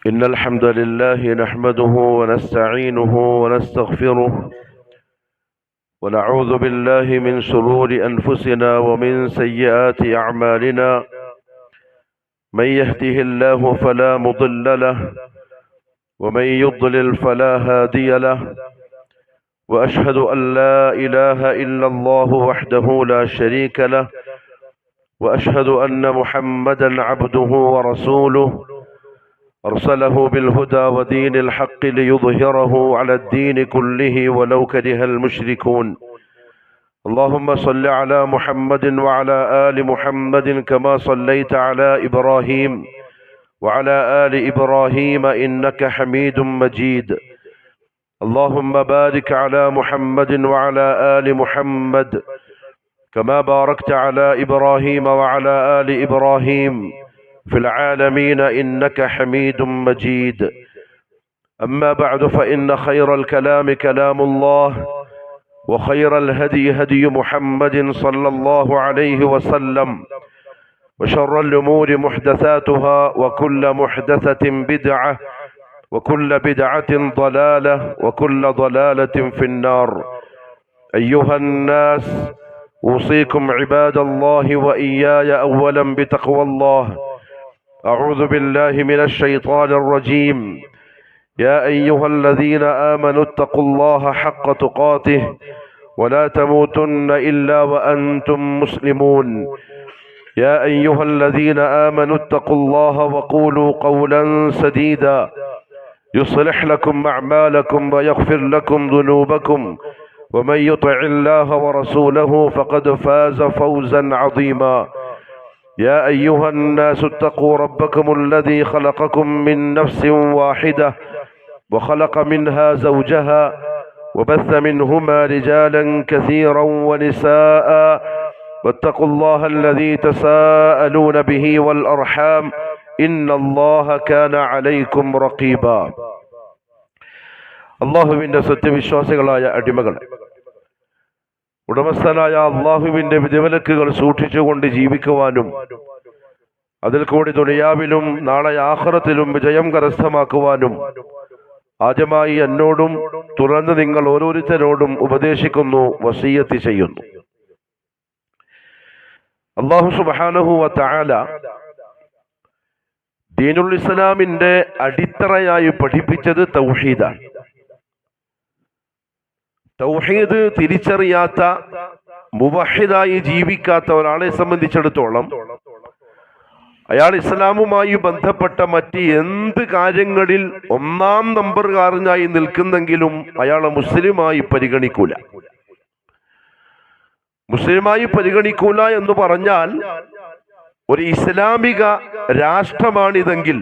إن الحمد لله نحمده ونستعينه ونستغفره ونعوذ بالله من شرور أنفسنا ومن سيئات أعمالنا. من يهده الله فلا مضل له ومن يضلل فلا هادي له، وأشهد أن لا إله إلا الله وحده لا شريك له، وأشهد أن محمدا عبده ورسوله أرسله بالهدى ودين الحق ليظهره على الدين كله ولو كره المشركون. اللهم صل على محمد وعلى آل محمد كما صليت على إبراهيم وعلى آل إبراهيم إنك حميد مجيد. اللهم بارك على محمد وعلى آل محمد كما باركت على إبراهيم وعلى آل إبراهيم في العالمين إنك حميد مجيد. أما بعد، فإن خير الكلام كلام الله، وخير الهدي هدي محمد صلى الله عليه وسلم، وشر الأمور محدثاتها، وكل محدثة بدعة، وكل بدعة ضلالة، وكل ضلالة في النار. أيها الناس، أوصيكم عباد الله وإياي أولا بتقوى الله. أعوذ بالله من الشيطان الرجيم. يا أيها الذين آمنوا اتقوا الله حق تقاته ولا تموتن إلا وأنتم مسلمون. يا أيها الذين آمنوا اتقوا الله وقولوا قولا سديدا يصلح لكم أعمالكم ويغفر لكم ذنوبكم، ومن يطع الله ورسوله فقد فاز فوزا عظيما. يا أيها الناس اتقوا ربكم الذي خلقكم من نفس واحدة وخلق منها زوجها وبث منهما رجالا كثيرا ونساء، واتقوا الله الذي تساءلون به والأرحام إن الله كان عليكم رقيبا. അല്ലാഹുവിന്റെ സത്യവിശ്വാസികളായ അടിമകൾ, ഉടമസ്ഥനായ അള്ളാഹുവിന്റെ വിധിവിലക്കുകൾ സൂക്ഷിച്ചുകൊണ്ട് ജീവിക്കുവാനും അതിൽ കൂടി ദുനിയാവിലും നാളെ ആഖിറത്തിലും വിജയം കരസ്ഥമാക്കുവാനും ആദ്യമായി എന്നോടും തുടർന്ന് നിങ്ങൾ ഓരോരുത്തരോടും ഉപദേശിക്കുന്നു, വസിയ്യത്ത് ചെയ്യുന്നു. അല്ലാഹു സുബ്ഹാനഹു വ തആല ദീനുൽ ഇസ്ലാമിന്റെ അടിത്തറയായി പഠിപ്പിച്ചത് തൗഹീദാണ്. തൗഹീദ് തിരിച്ചറിയാത്ത, മുവഹിദായി ജീവിക്കാത്ത ഒരാളെ സംബന്ധിച്ചിടത്തോളം അയാൾ ഇസ്ലാമുമായി ബന്ധപ്പെട്ട മറ്റ് എന്ത് കാര്യങ്ങളിൽ ഒന്നാം നമ്പറുകാരനായി നിൽക്കുന്നെങ്കിലും അയാളെ മുസ്ലിമായി പരിഗണിക്കൂല. മുസ്ലിമായി പരിഗണിക്കൂല എന്ന് പറഞ്ഞാൽ, ഒരു ഇസ്ലാമിക രാഷ്ട്രമാണിതെങ്കിൽ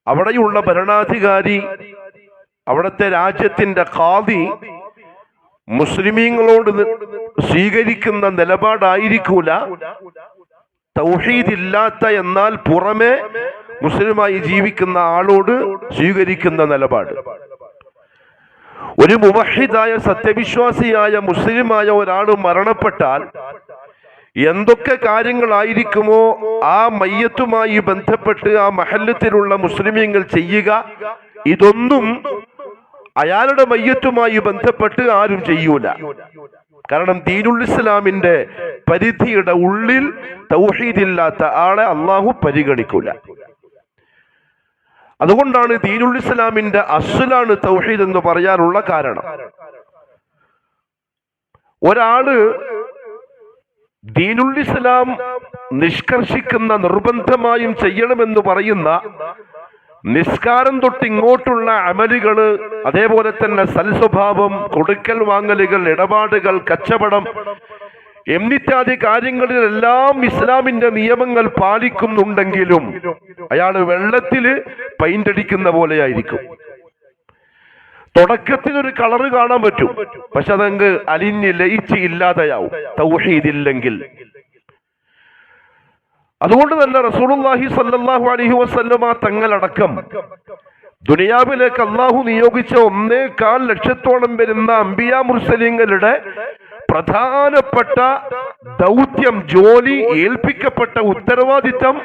അവിടെയുള്ള ഭരണാധികാരി, അവിടുത്തെ രാജ്യത്തിന്റെ ഖാദി മുസ്ലിമീങ്ങളോട് സ്വീകരിക്കുന്ന നിലപാടായിരിക്കൂല തൗഹീദ് ഇല്ലാത്ത എന്നാൽ പുറമെ മുസ്ലിമായി ജീവിക്കുന്ന ആളോട് സ്വീകരിക്കുന്ന നിലപാട്. ഒരു മുവഹിദായ സത്യവിശ്വാസിയായ മുസ്ലിമായ ഒരാൾ മരണപ്പെട്ടാൽ എന്തൊക്കെ കാര്യങ്ങളായിരിക്കുമോ ആ മയ്യത്തുമായി ബന്ധപ്പെട്ട് ആ മഹല്ലത്തിലുള്ള മുസ്ലിമീങ്ങൾ ചെയ്യുക, ഇതൊന്നും അയാളുടെ മയ്യത്തുമായി ബന്ധപ്പെട്ട് ആരും ചെയ്യൂല. കാരണം ദീനുൽ ഇസ്ലാമിന്റെ പരിധിയുടെ ഉള്ളിൽ തൗഹീദില്ലാത്ത ആളെ അള്ളാഹു പരിഗണിക്കൂല. അതുകൊണ്ടാണ് ദീനുൽ ഇസ്ലാമിന്റെ അസ്ലാണ് തൗഹീദ് എന്ന് പറയാനുള്ള കാരണം. ഒരാള് ദീനുൽ ഇസ്ലാം നിഷ്കർഷിക്കുന്ന, നിർബന്ധമായും ചെയ്യണമെന്ന് പറയുന്ന നിസ്കാരം തൊട്ടിങ്ങോട്ടുള്ള അമലുകള്, അതേപോലെ തന്നെ സൽസ്വഭാവം, കൊടുക്കൽ വാങ്ങലുകൾ, ഇടപാടുകൾ, കച്ചവടം എന്നിത്യാദി കാര്യങ്ങളിലെല്ലാം ഇസ്ലാമിന്റെ നിയമങ്ങൾ പാലിക്കുന്നുണ്ടെങ്കിലും അയാൾ വെള്ളത്തില് പെയിന്റ് അടിക്കുന്ന പോലെയായിരിക്കും. തുടക്കത്തിൽ ഒരു കളറ് കാണാൻ പറ്റും, പക്ഷെ അതങ്ങ് അലിഞ്ഞ് ലയിച്ച് ഇല്ലാതെയാവും തൗഹീദില്ലെങ്കിൽ. അതുകൊണ്ട് തന്നെ റസൂലുള്ളാഹി സ്വല്ലല്ലാഹു അലൈഹി വസല്ലമ തങ്ങളടക്കം ദുനിയാവിലേക്ക് അള്ളാഹു നിയോഗിച്ച 1.25 ലക്ഷത്തോളം വരുന്ന അംബിയാ മുർസലീങ്ങളുടെ പ്രധാനപ്പെട്ട ദൗത്യം, ജോലി, ഏൽപ്പിക്കപ്പെട്ട ഉത്തരവാദിത്തം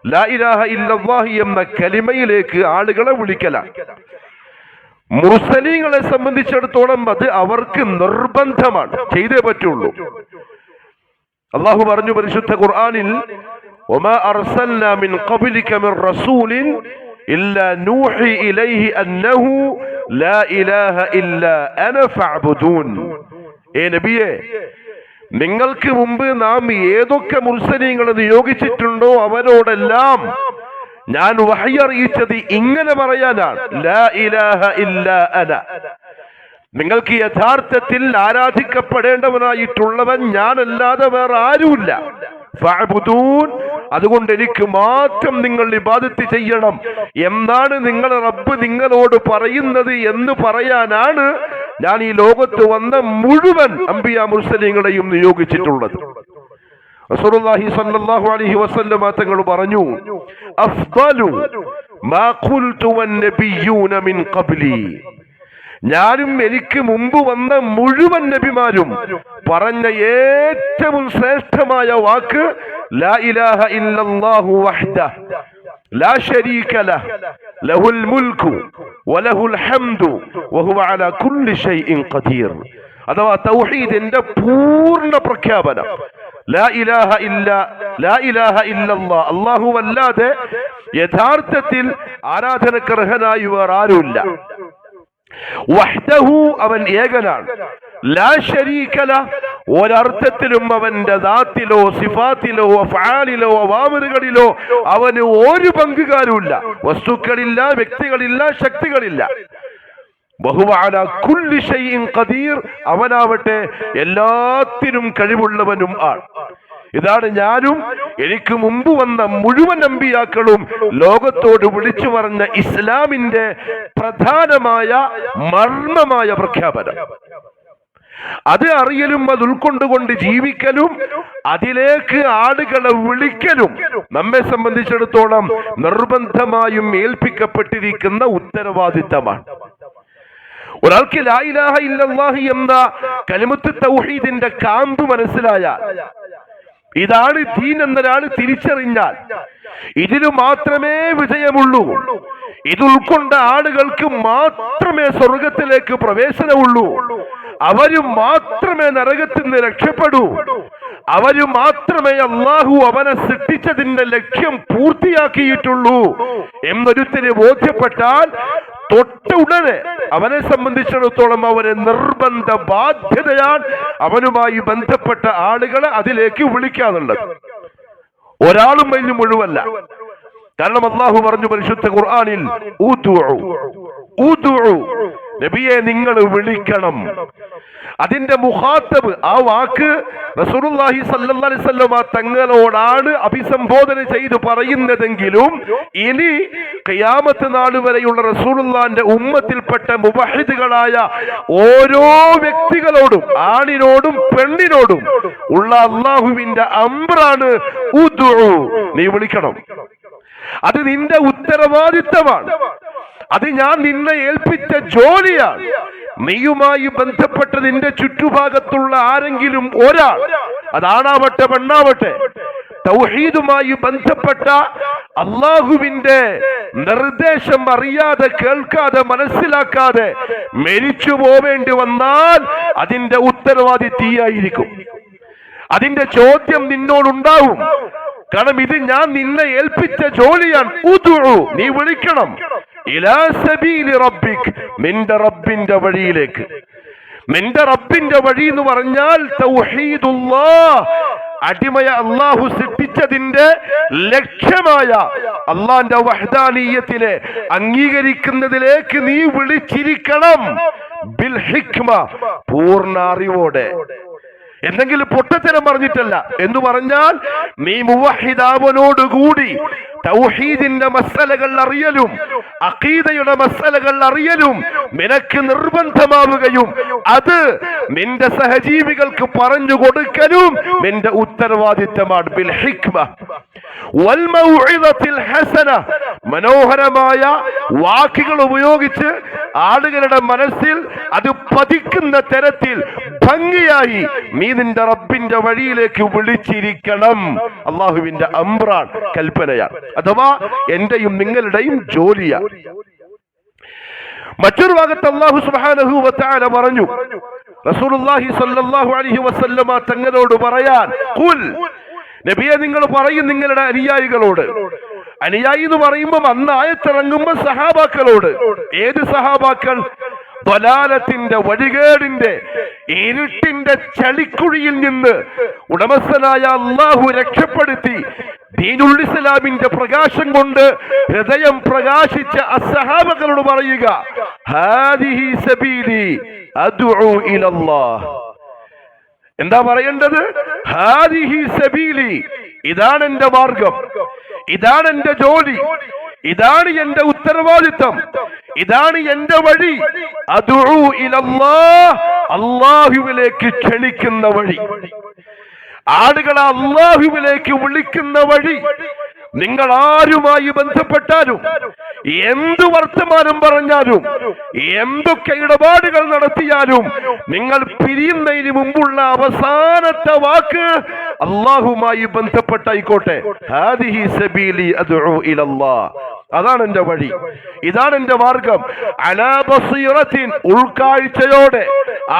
ലാ ഇലാഹ ഇല്ലല്ലാഹ് എന്ന കലിമയിലേക്ക് ആളുകളെ വിളിക്കലാണ്. മുർസലീങ്ങളെ സംബന്ധിച്ചിടത്തോളം അത് അവർക്ക് നിർബന്ധമാണ്, ചെയ്തേ പറ്റുള്ളൂ. അല്ലാഹു പറഞ്ഞു പരിശുദ്ധ ഖുർആനിൽ, വമാ അർസൽനാ മിൻ ഖബ്ലിക മിൻ റസൂലിൻ ഇല്ലാ നൂഹി ഇലൈഹി അന്നഹു ലാ ഇലാഹ ഇല്ലാ അന ഫഅബ്ദൂൻ. നബിയേ, നിങ്ങൾക്ക് മുമ്പ് നാം ഏതൊക്കെ മുർസലീങ്ങളെ നിയോഗിച്ചിട്ടുണ്ടോ അവരോടെല്ലാം ഞാൻ വഹി അറിയിച്ചത് ഇങ്ങനെ പറയാനാണ്, ലാ ഇലാഹ ഇല്ലാ അന. നിങ്ങൾക്ക് യഥാർത്ഥത്തിൽ ആരാധിക്കപ്പെടേണ്ടവനായിട്ടുള്ളവൻ ഞാനല്ലാതെ വേറെ ആരുമില്ല. ഫഅബ്ദൂൻ, അതുകൊണ്ട് എനിക്ക് മാത്രം നിങ്ങൾ ഇബാദത്ത് ചെയ്യണം എന്നാണ് നിങ്ങളുടെ റബ്ബ് നിങ്ങളോട് പറയുന്നത് എന്ന് പറയാനാണ് ഞാൻ ഈ ലോകത്ത് വന്ന മുഴുവൻ അംബിയാ മുർസലീങ്ങളെയും നിയോഗിച്ചിട്ടുള്ളത്. റസൂലുള്ളാഹി സ്വല്ലല്ലാഹു അലൈഹി വസല്ലം തങ്ങൾ പറഞ്ഞു, അഫ്ദലു മാ ഖുൽതു വന്നബിയ്യൂന മിൻ ഖബ്ലി. ഞാനും എനിക്ക് മുമ്പ് വന്ന മുഴുവൻ നബിമാരും പറഞ്ഞ ഏറ്റവും ശ്രേഷ്ഠമായ വാക്ക് ലാ ഇലാഹ ഇല്ലല്ലാഹു വഹ്ദഹു ലാ ശരീക ലഹു ലഹുൽ മുൽക്കു വലഹുൽ ഹംദു വഹുവ അലാ കുല്ലി ഷൈഇൻ ഖദീർ. അഥവാ തൗഹീദിന്റെ പൂർണ്ണ പ്രഖ്യാപനം. ലാ ഇലാഹ ഇല്ലല്ലാഹ്, അല്ലാഹു അല്ലാതെ യഥാർത്ഥത്തിൽ ആരാധനക്കർഹനായി വേറെ ആരുമില്ല. വഹ്ദഹു, അവൻ ഏകനാണ്. ലാ ശരീക ലഹു, ഒരർത്ഥത്തിലും അവന്റെ ദാത്തിലോ സിഫാത്തിലോ അഫ്ആലിലോ അവാമിറുകളിലോ അവന് ഒരു പങ്കുകാരുമില്ല. വസ്തുക്കളില്ല, വ്യക്തികളില്ല, ശക്തികളില്ല. വഹുവ അലാ കുല്ലി ഷൈഇൻ ഖദീർ, അവനാവട്ടെ എല്ലാത്തിനും കഴിവുള്ളവനും ആണ്. ഇതാണ് ഞാനും എനിക്ക് മുമ്പ് വന്ന മുഴുവൻ അമ്പിയാക്കളും ലോകത്തോട് വിളിച്ചു പറഞ്ഞ ഇസ്ലാമിന്റെ പ്രധാനമായ മർമ്മമായ പ്രഖ്യാപനം. അത് അറിയലും അത് ഉൾക്കൊണ്ടുകൊണ്ട് ജീവിക്കലും അതിലേക്ക് ആളുകളെ വിളിക്കലും നമ്മെ സംബന്ധിച്ചിടത്തോളം നിർബന്ധമായും ഏൽപ്പിക്കപ്പെട്ടിരിക്കുന്ന ഉത്തരവാദിത്തമാണ്. ഒരാൾക്ക് ലാ ഇലാഹ ഇല്ലല്ലാഹ് എന്ന കലിമത്ത് തൗഹീദിന്റെ കാമ്പ് മനസ്സിലായാൽ, ഇതാണ് ദീൻ എന്നൊരാൾ തിരിച്ചറിഞ്ഞാൽ, ഇതിന് മാത്രമേ വിജയമുള്ളൂ, ഇത് ഉൾക്കൊണ്ട ആളുകൾക്ക് മാത്രമേ സ്വർഗത്തിലേക്ക് പ്രവേശനമുള്ളൂ, അവര് മാത്രമേ നരകത്തിൽ നിന്ന് രക്ഷപ്പെടൂ, അവര് മാത്രമേ അള്ളാഹു അവനെ സൃഷ്ടിച്ചതിന്റെ ലക്ഷ്യം പൂർത്തിയാക്കിയിട്ടുള്ളൂ എന്നൊരുത്തിന് ബോധ്യപ്പെട്ടാൽ തൊട്ട ഉടനെ അവനെ സംബന്ധിച്ചിടത്തോളം അവന് നിർബന്ധ ബാധ്യതയാണ് അവനുമായി ബന്ധപ്പെട്ട ആളുകളെ അതിലേക്ക് വിളിക്കാനുള്ളത്. ഒരാളും വലിയ മുഴുവല്ല. കാരണം അല്ലാഹു പറഞ്ഞു പരിശുദ്ധ ഖുർആനിൽ, നബിയെ നിങ്ങൾ വിളിക്കണം. അതിന്റെ മുഖാത്തബ്, ആ വാക്ക് റസൂലുള്ളാഹി സ്വല്ലല്ലാഹു അലൈഹി വസല്ലം തങ്ങളോടാണ് അഭിസംബോധന ചെയ്ത് പറയുന്നതെങ്കിലും ഇനി ഖിയാമത്ത് നാൾ വരെയുള്ള റസൂലുള്ളാഹിന്റെ ഉമ്മത്തിൽപ്പെട്ട മുവഹിദുകളായ ഓരോ വ്യക്തികളോടും, ആണിനോടും പെണ്ണിനോടും ഉള്ള അല്ലാഹുവിന്റെ അംറാണ്, നീ വിളിക്കണം. അത് നിന്റെ ഉത്തരവാദിത്തമാണ്. അത് ഞാൻ നിന്നെ ഏൽപ്പിച്ച ജോലിയാണ്. നീയുമായി ബന്ധപ്പെട്ട നിന്റെ ചുറ്റുഭാഗത്തുള്ള ആരെങ്കിലും ഒരാൾ, അതാണാവട്ടെ പെണ്ണാവട്ടെ, തൗഹീദുമായി ബന്ധപ്പെട്ട അള്ളാഹുവിന്റെ നിർദ്ദേശം അറിയാതെ, കേൾക്കാതെ, മനസ്സിലാക്കാതെ മരിച്ചു പോവേണ്ടി വന്നാൽ അതിന്റെ ഉത്തരവാദി തീയായിരിക്കും. അതിന്റെ ചോദ്യം നിന്നോടുണ്ടാവും. കാരണം ഇത് ഞാൻ നിന്നെ ഏൽപ്പിച്ച ജോലിയാണ്. നീ വിളിക്കണം. ഇലാ സബീലി റബ്ബിക്, നിന്റെ റബ്ബിന്റെ വഴിയിലേക്ക്. നിന്റെ റബ്ബിന്റെ വഴി എന്ന് പറഞ്ഞാൽ തൗഹീദുല്ലാഹ്, അടിമയ അള്ളാഹു സൃഷ്ടിച്ചതിന്റെ ലക്ഷ്യമായ അള്ളാന്റെ വഹ്ദാനിയത്തിനെ അംഗീകരിക്കുന്നതിലേക്ക് നീ വിളിച്ചിരിക്കണം. ബിൽ ഹിക്മ, പൂർണ്ണ അറിവോടെ. എന്തെങ്കിലും പൊട്ടത്തരം പറഞ്ഞിട്ടല്ല. എന്ന് പറഞ്ഞാൽ നീ മുവഹിദാവനോടുകൂടി തൗഹീദിന്റെ മസലകൾ അറിയലും അഖീദയുടെ മസലകൾ അറിയലും നിനക്ക് നിർബന്ധമാവുകയും അത് നിന്റെ സഹജീവികൾക്ക് പറഞ്ഞു കൊടുക്കലും നിന്റെ ഉത്തരവാദിത്തമാണ്. ബിൽ ഹിക്മ വൽ മൗഇദത്തിൽ ഹസന, മനോഹരമായ വാക്കുകൾ ഉപയോഗിച്ച് ആളുകളുടെ മനസ്സിൽ അത് പതിക്കുന്ന തരത്തിൽ ഭംഗിയായി നീ നിന്റെ റബ്ബിന്റെ വഴിയിലേക്ക് വിളിച്ചിരിക്കണം. അള്ളാഹുവിന്റെ അംറാൻ, കൽപ്പനയാണ്, അഥവാ എന്റെയും നിങ്ങളുടെയും ജോലിയാണ്. മറ്റൊരു ഭാഗത്ത് അല്ലാഹു സുബ്ഹാനഹു വ തആല പറഞ്ഞു, റസൂലുള്ളാഹി സ്വല്ലല്ലാഹു അലൈഹി വസല്ലമ തങ്ങളോട് പറയാൻ, ഖുൽ, നബിയെ നിങ്ങൾ പറയും നിങ്ങളുടെ അനുയായികളോട്. അനുയായി എന്ന് പറയുമ്പോൾ അന്ന് ആയത്തിറങ്ങുമ്പോൾ സഹാബാക്കളോട്. ഏത് സഹാബാക്കൾ? ضلالത്തിന്റെ, വഴികേടിന്റെ, ഇരുട്ടിന്റെ ചളിക്കുഴിയിൽ നിന്ന് ഉടമസ്ഥനായ അല്ലാഹു രക്ഷപ്പെടുത്തി ദീനുൽ ഇസ്ലാമിന്റെ പ്രകാശം കൊണ്ട് ഹൃദയം പ്രകാശിച്ച അസ്സഹാബകളോട് പറയുക, ഹാദിഹി സബീലി അദ്ഉ ഇലല്ലാഹ്. എന്താ പറയേണ്ടത്? ഹാദിഹി സബീലി, ഇതാണ് എന്റെ മാർഗം, ഇതാണ് എന്റെ ജോലി, ഇതാണ് എന്റെ ഉത്തരവാദിത്തം, ഇതാണ് എന്റെ വഴി. അദ്ഉ ഇലല്ലാഹ്, അല്ലാഹുവിലേക്ക് ക്ഷണിക്കുന്ന വഴി, ആളുകളെ അല്ലാഹുവിലേക്ക് വിളിക്കുന്ന വഴി. നിങ്ങൾ ആരുമായി ബന്ധപ്പെട്ടാലും, എന്തു വർത്തമാനം പറഞ്ഞാലും, എന്തൊക്കെ ഇടപാടുകൾ നടത്തിയാലും, നിങ്ങൾ പിരിയുന്നതിന് മുമ്പുള്ള അവസാനത്തെ വാക്ക് അല്ലാഹുമായി ബന്ധപ്പെട്ടായിക്കോട്ടെ. ഹാദിഹി സബീലി അദ്ഉ ഇലല്ലാഹ്, അതാണ് എന്റെ വഴി, ഇതാണ് എന്റെ മാർഗം. അലാ ബസീറത്തിൻ, ഉൾക്കാഴ്ചയോടെ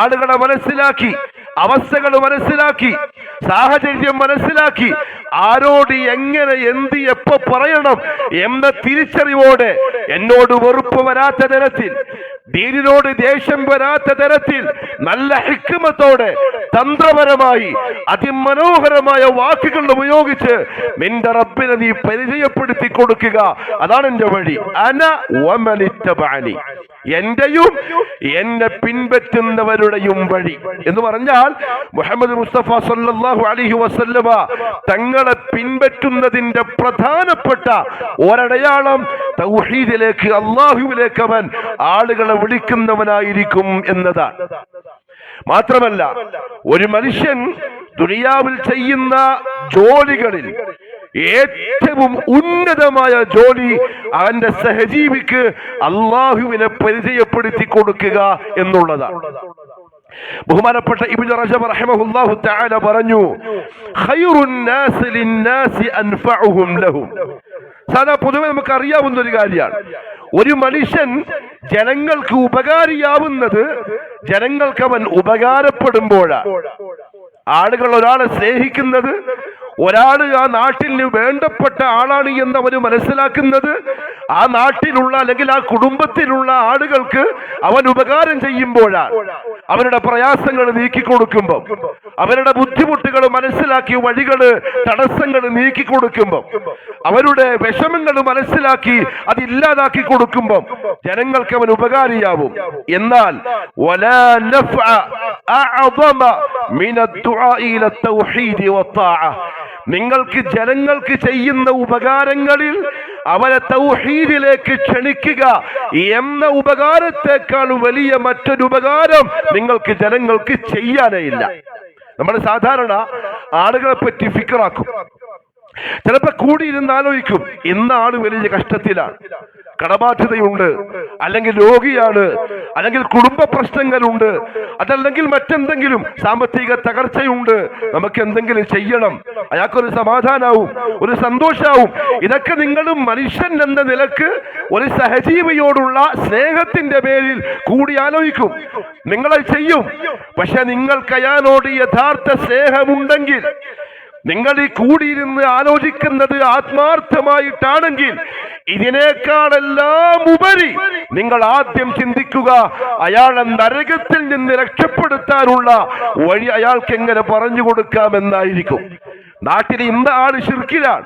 ആളുകളെ മനസ്സിലാക്കി, അവസ്ഥകൾ മനസ്സിലാക്കി, സാഹചര്യം മനസ്സിലാക്കി, ആരോട് എങ്ങനെ എന്ത് എപ്പോ പറയണം എന്ന തിരിച്ചറിവോടെ, എന്നോട് വെറുപ്പ് വരാത്ത തരത്തിൽ, ദീനിനോട് ദേഷ്യം വരാത്ത തരത്തിൽ, നല്ല ഹിക്മത്തോടെ തന്ത്രപരമായി അതിമനോഹരമായ വാക്കുകൾ ഉപയോഗിച്ച് നിന്റെ റബ്ബിനെ നീ പരിചയപ്പെടുത്തി കൊടുക്കുക. അതാണ് എന്റെ വഴി. അന വമനിത്തബഅനി, എന്റെയും എന്നെ പിൻപറ്റുന്നവരുടെയും വഴി എന്ന് പറഞ്ഞാൽ മുഹമ്മദ് മുസ്തഫ സല്ലല്ലാഹു അലൈഹി വസല്ലമ തങ്ങളെ പിൻപറ്റുന്നതിന്റെ പ്രധാനപ്പെട്ട ഒരടയാളം തൗഹീദിലേക്ക്, അല്ലാഹുവിലേക്ക് അവൻ ആളുകളെ വിളിക്കുന്നവനായിരിക്കും എന്നതാണ്. മാത്രമല്ല, ഒരു മനുഷ്യൻ ദുനിയാവിൽ ചെയ്യുന്ന ജോലികളിൽ ഏറ്റവും ഉന്നതമായ ജോലി അവന്റെ സഹജീവിക്ക് അല്ലാഹുവിനെ പരിചയപ്പെടുത്തി കൊടുക്കുക എന്നുള്ളതാണ്. ബഹുമാനപ്പെട്ട ഇബ്നു റജബ് റഹിമഹുല്ലാഹു തആല പറഞ്ഞു, ഖൈറുൻ നാസി ലിന്നാസി അൻഫഉഹും ലഹും. സാധാ പൊതുവെ നമുക്ക് അറിയാവുന്ന ഒരു കാര്യമാണ്, ഒരു മനുഷ്യൻ ജനങ്ങൾക്ക് ഉപകാരിയാവുന്നത് ജനങ്ങൾക്ക് അവൻ ഉപകാരപ്പെടുമ്പോഴാണ്. ആളുകൾ ഒരാളെ സ്നേഹിക്കുന്നത്, ഒരാൾ ആ നാട്ടിന് വേണ്ടപ്പെട്ട ആളാണ് എന്ന് അവന് മനസ്സിലാക്കുന്നത്, ആ നാട്ടിലുള്ള അല്ലെങ്കിൽ ആ കുടുംബത്തിലുള്ള ആളുകൾക്ക് അവൻ ഉപകാരം ചെയ്യുമ്പോഴാണ്. അവരുടെ പ്രയാസങ്ങൾ നീക്കിക്കൊടുക്കുമ്പോൾ, അവരുടെ ബുദ്ധിമുട്ടുകൾ മനസ്സിലാക്കി വഴികള് തടസ്സങ്ങൾ നീക്കിക്കൊടുക്കുമ്പോൾ, അവരുടെ വിഷമങ്ങൾ മനസ്സിലാക്കി അതില്ലാതാക്കി കൊടുക്കുമ്പോൾ ജനങ്ങൾക്ക് അവൻ ഉപകാരിയാവും. എന്നാൽ വലാ നഫഅ അഅദമ മിന അദ്ദുആ ഇല തൗഹീദി വത്താഅ, നിങ്ങൾക്ക് ജനങ്ങൾക്ക് ചെയ്യുന്ന ഉപകാരങ്ങളിൽ അവരെ തൗഹീദിലേക്ക് ക്ഷണിക്കുക എന്ന ഉപകാരത്തെക്കാൾ വലിയ മറ്റൊരു ഉപകാരം നിങ്ങൾക്ക് ജനങ്ങൾക്ക് ചെയ്യാനേ ഇല്ല. നമ്മൾ സാധാരണ ആളുകളെ പറ്റി ഫിക്റാക്കും. ചിലപ്പോ കൂടിയിരുന്ന് ആലോചിക്കും, ഇന്ന ആള് വലിയ കഷ്ടത്തിലാണ്, കടബാധ്യതയുണ്ട്, അല്ലെങ്കിൽ രോഗിയാണ്, അല്ലെങ്കിൽ കുടുംബ പ്രശ്നങ്ങളുണ്ട്, അതല്ലെങ്കിൽ മറ്റെന്തെങ്കിലും സാമ്പത്തിക തകർച്ചയുണ്ട്, നമുക്ക് എന്തെങ്കിലും ചെയ്യണം, അയാൾക്കൊരു സമാധാനാവും, ഒരു സന്തോഷാവും. ഇതൊക്കെ നിങ്ങളും മനുഷ്യൻ എന്ന നിലക്ക് ഒരു സഹജീവിയോടുള്ള സ്നേഹത്തിന്റെ പേരിൽ കൂടി ആലോചിക്കും, നിങ്ങളത് ചെയ്യും. പക്ഷെ നിങ്ങൾക്ക് അയാളോട് യഥാർത്ഥ സ്നേഹമുണ്ടെങ്കിൽ, നിങ്ങൾ ഈ കൂടിയിരുന്ന് ആലോചിക്കുന്നത് ആത്മാർത്ഥമായിട്ടാണെങ്കിൽ, ഇതിനേക്കാളെല്ലാം ഉപരി നിങ്ങൾ ആദ്യം ചിന്തിക്കുക, അയാളെ നരകത്തിൽ നിന്ന് രക്ഷപ്പെടുത്താനുള്ള വഴി അയാൾക്ക് എങ്ങനെ പറഞ്ഞു കൊടുക്കാമെന്നായിരിക്കും. നാട്ടിൽ ഇന്ന ആള് ശിർക്കിലാണ്,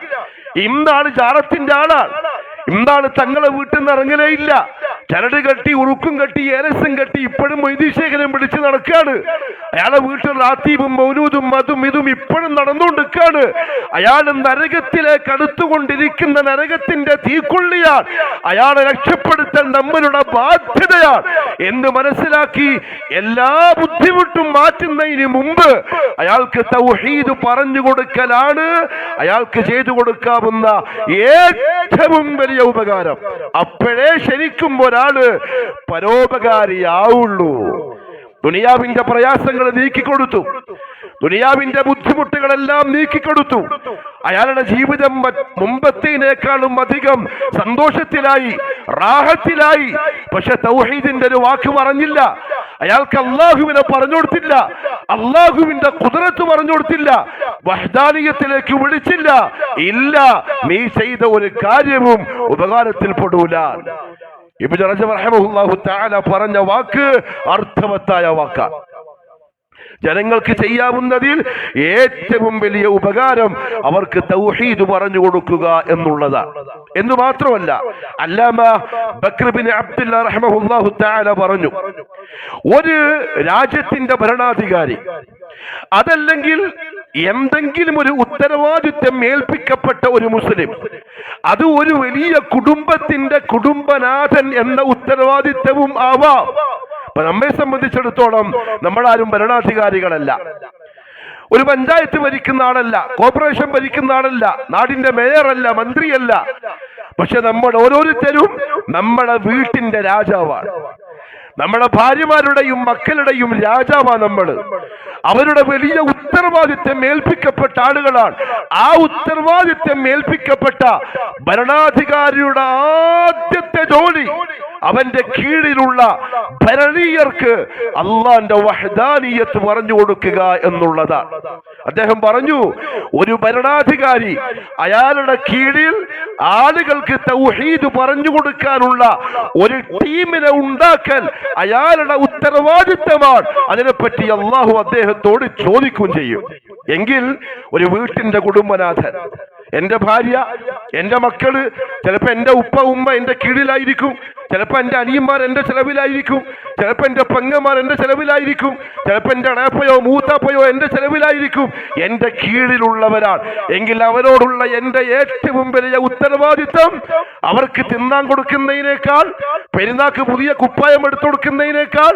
ഇന്ന ആള് ജാറത്തിന്റെ ആളാണ്, ഇന്നാള് തങ്ങളെ വീട്ടിൽ നിന്ന് ഇറങ്ങലേ ഇല്ല, ചരട് കെട്ടി ഉറുക്കും കെട്ടി ഏലസും കെട്ടി ഇപ്പോഴും മൊയ്തീശേഖരം പിടിച്ച് നടക്കാണ്, അയാളെ വീട്ടിൽ റാത്തീബും മൗലൂദും അതും ഇതും ഇപ്പോഴും നടന്നുകൊണ്ടിരിക്കാണ്, അയാൾ നരകത്തിലേക്ക് അടുത്തുകൊണ്ടിരിക്കുന്ന നരകത്തിന്റെ തീക്കൊള്ളിയാണ്, അയാളെ രക്ഷപ്പെടുത്താൻ നമ്മളുടെ ബാധ്യതയാണ് എന്ന് മനസ്സിലാക്കി എല്ലാ ബുദ്ധിമുട്ടും മാറ്റുന്നതിന് മുമ്പ് അയാൾക്ക് തൗഹീദ് പറഞ്ഞു കൊടുക്കലാണ് അയാൾക്ക് ചെയ്തു കൊടുക്കാവുന്ന ഏറ്റവും വലിയ ഉപകാരം. അപ്പോഴേ ശരിക്കും ഒരാള് പരോപകാരിയാവുള്ളൂ. ദുനിയാവിന്റെ പ്രയാസങ്ങൾ നീക്കിക്കൊടുത്തു, ദുനിയാവിന്റെ ബുദ്ധിമുട്ടുകളെല്ലാം നീക്കിക്കൊടുത്തു. അയാളുടെ ജീവിതം മുമ്പത്തേനേക്കാളും അധികം സന്തോഷത്തിലായി, റാഹത്തിലായി. പക്ഷെ തൗഹീദിന്റെ ഒരു വാക്ക് പറഞ്ഞില്ല. അയാൾക്ക് അള്ളാഹുവിനെ പറഞ്ഞു കൊടുത്തില്ല, അള്ളാഹുവിന്റെ ഖുദ്റത്ത് പറഞ്ഞു കൊടുത്തില്ല, വഹ്ദാനിയത്തിലേക്ക് വിളിച്ചില്ല. ഇല്ല, നീ ചെയ്ത ഒരു കാര്യവും ഉപകാരത്തിൽപ്പെടൂല. ഇബ്നു റജബ് റഹിമഹുല്ലാഹു തആല പറഞ്ഞ വാക്ക് അർത്ഥവത്തായ വാക്കാണ്. ജനങ്ങൾക്ക് ചെയ്യാവുന്നതിൽ ഏറ്റവും വലിയ ഉപകാരം അവർക്ക് തൗഹീദ് പറഞ്ഞു കൊടുക്കുക എന്നുള്ളതാണ്. എന്ന് മാത്രമല്ല, അല്ലാമ ബക്ർ ബിൻ അബ്ദുല്ല റഹിമഹുല്ലാഹു തആല പറഞ്ഞു, ഒരു രാജ്യത്തിന്റെ ഭരണാധികാരി അതല്ലെങ്കിൽ എന്തെങ്കിലും ഒരു ഉത്തരവാദിത്വം ഏൽപ്പിക്കപ്പെട്ട ഒരു മുസ്ലിം, അത് ഒരു വലിയ കുടുംബത്തിന്റെ കുടുംബനാഥൻ എന്ന ഉത്തരവാദിത്വവും ആവാം. അപ്പൊ നമ്മെ സംബന്ധിച്ചിടത്തോളം നമ്മളാരും ഭരണാധികാരികളല്ല, ഒരു പഞ്ചായത്ത് ഭരിക്കുന്ന ആളല്ല, കോർപ്പറേഷൻ ഭരിക്കുന്ന ആളല്ല, നാടിന്റെ മേയറല്ല, മന്ത്രിയല്ല. പക്ഷെ നമ്മൾ ഓരോരുത്തരും നമ്മുടെ വീട്ടിന്റെ രാജാവാണ്. നമ്മുടെ ഭാര്യമാരുടെയും മക്കളുടെയും രാജാവാണ് നമ്മള്. അവരുടെ വലിയ ഉത്തരവാദിത്വം ഏൽപ്പിക്കപ്പെട്ട ആളുകളാണ്. ആ ഉത്തരവാദിത്വം ഏൽപ്പിക്കപ്പെട്ട ഭരണാധികാരിയുടെ ആദ്യത്തെ ജോലി അവന്റെ കീഴിലുള്ള ഭരണീയർക്ക് അള്ളാന്റെ വഹ്ദാനിയത്ത് പറഞ്ഞു കൊടുക്കുക എന്നുള്ളതാണ്. അദ്ദേഹം പറഞ്ഞു, ഒരു ഭരണാധികാരി അയാളുടെ കീഴിൽ ആളുകൾക്ക് തൗഹീദ് പറഞ്ഞു കൊടുക്കാനുള്ള ഒരു ടീമിനെ ഉണ്ടാക്കൽ അയാളുടെ ഉത്തരവാദിത്തമാണ്. അതിനെപ്പറ്റി അള്ളാഹു അദ്ദേഹത്തോട് ചോദിക്കുകയും ചെയ്യും. എങ്കിൽ ഒരു വീട്ടിന്റെ കുടുംബനാഥൻ, എന്റെ ഭാര്യ, എന്റെ മക്കള്, ചിലപ്പോ എന്റെ ഉപ്പ ഉമ്മ എന്റെ കീഴിലായിരിക്കും, ചിലപ്പോ എന്റെ അനിയന്മാർ എന്റെ ചെലവിലായിരിക്കും, ചിലപ്പോ എന്റെ പെങ്ങന്മാർ എന്റെ ചെലവിലായിരിക്കും, ചിലപ്പോ എന്റെ അണപ്പയോ മൂത്താപ്പയോ എന്റെ ചെലവിലായിരിക്കും. എന്റെ കീഴിലുള്ളവരാണ്. എങ്കിൽ അവരോടുള്ള എന്റെ ഏറ്റവും വലിയ ഉത്തരവാദിത്വം അവർക്ക് തിന്നാൻ കൊടുക്കുന്നതിനേക്കാൾ, പെരുന്നാക്ക് പുതിയ കുപ്പായം എടുത്തു കൊടുക്കുന്നതിനേക്കാൾ,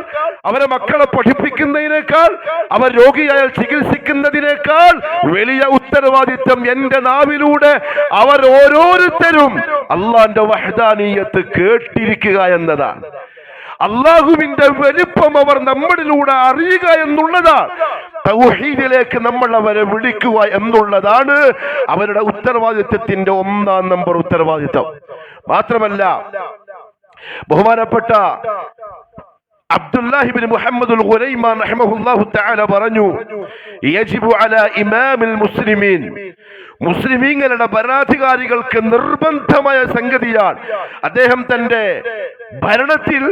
അവരെ മക്കളെ പഠിപ്പിക്കുന്നതിനേക്കാൾ, അവർ രോഗിയായാൽ ചികിത്സിക്കുന്നതിനേക്കാൾ വലിയ ഉത്തരവാദിത്വം എന്റെ നാവിലൂടെ അവർ ഓരോരുത്തരും അള്ളാന്റെ വഹ്ദാനിയത്ത് കേട്ടിരിക്കുക എന്നതാണ്. അള്ളാഹുവിന്റെ വലിപ്പം അവർ നമ്മളിലൂടെ അറിയുക എന്നുള്ളതാണ്. തൗഹീദിലേക്ക് നമ്മൾ അവരെ വിളിക്കുക എന്നുള്ളതാണ് അവരുടെ ഉത്തരവാദിത്വത്തിന്റെ ഒന്നാം നമ്പർ ഉത്തരവാദിത്വം. മാത്രമല്ല, ബഹുമാനപ്പെട്ട അബ്ദുല്ലാഹി ഇബ്നു മുഹമ്മദുൽ ഖുലൈമാൻ റഹിമഹുല്ലാഹു തആല പറഞ്ഞു, യജിബു അലാ ഇമാമിൽ മുസ്ലിമീൻ, മുസ്ലിമീങ്ങളുടെ ഭരണാധികാരികൾക്ക് നിർബന്ധമായ സംഗതിയാണ് അദ്ദേഹം തന്റെ ഭരണത്തിൽ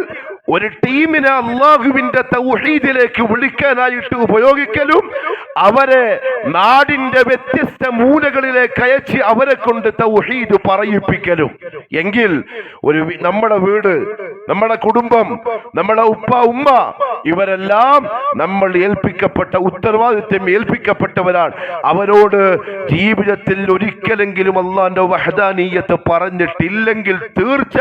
ഒരു ടീമിനെ അള്ളാഹുവിന്റെ തൗഹീദിലേക്ക് വിളിക്കാനായിട്ട് ഉപയോഗിക്കലും അവരെ നാടിന്റെ വ്യത്യസ്ത മൂലകളിലേക്ക് അയച്ച് അവരെ കൊണ്ട് തൗഹീദ് പറയിപ്പിക്കലും. എങ്കിൽ ഒരു നമ്മുടെ വീട്, നമ്മുടെ കുടുംബം, നമ്മുടെ ഉപ്പ ഉമ്മ, ഇവരെല്ലാം നമ്മൾ ഏൽപ്പിക്കപ്പെട്ട ഉത്തരവാദിത്വം ഏൽപ്പിക്കപ്പെട്ടവരാണ്. അവരോട് ജീവിതത്തിൽ ഒരിക്കലെങ്കിലും അള്ളാന്റെ വഹ്ദാനിയത്ത് പറഞ്ഞിട്ടില്ലെങ്കിൽ തീർച്ച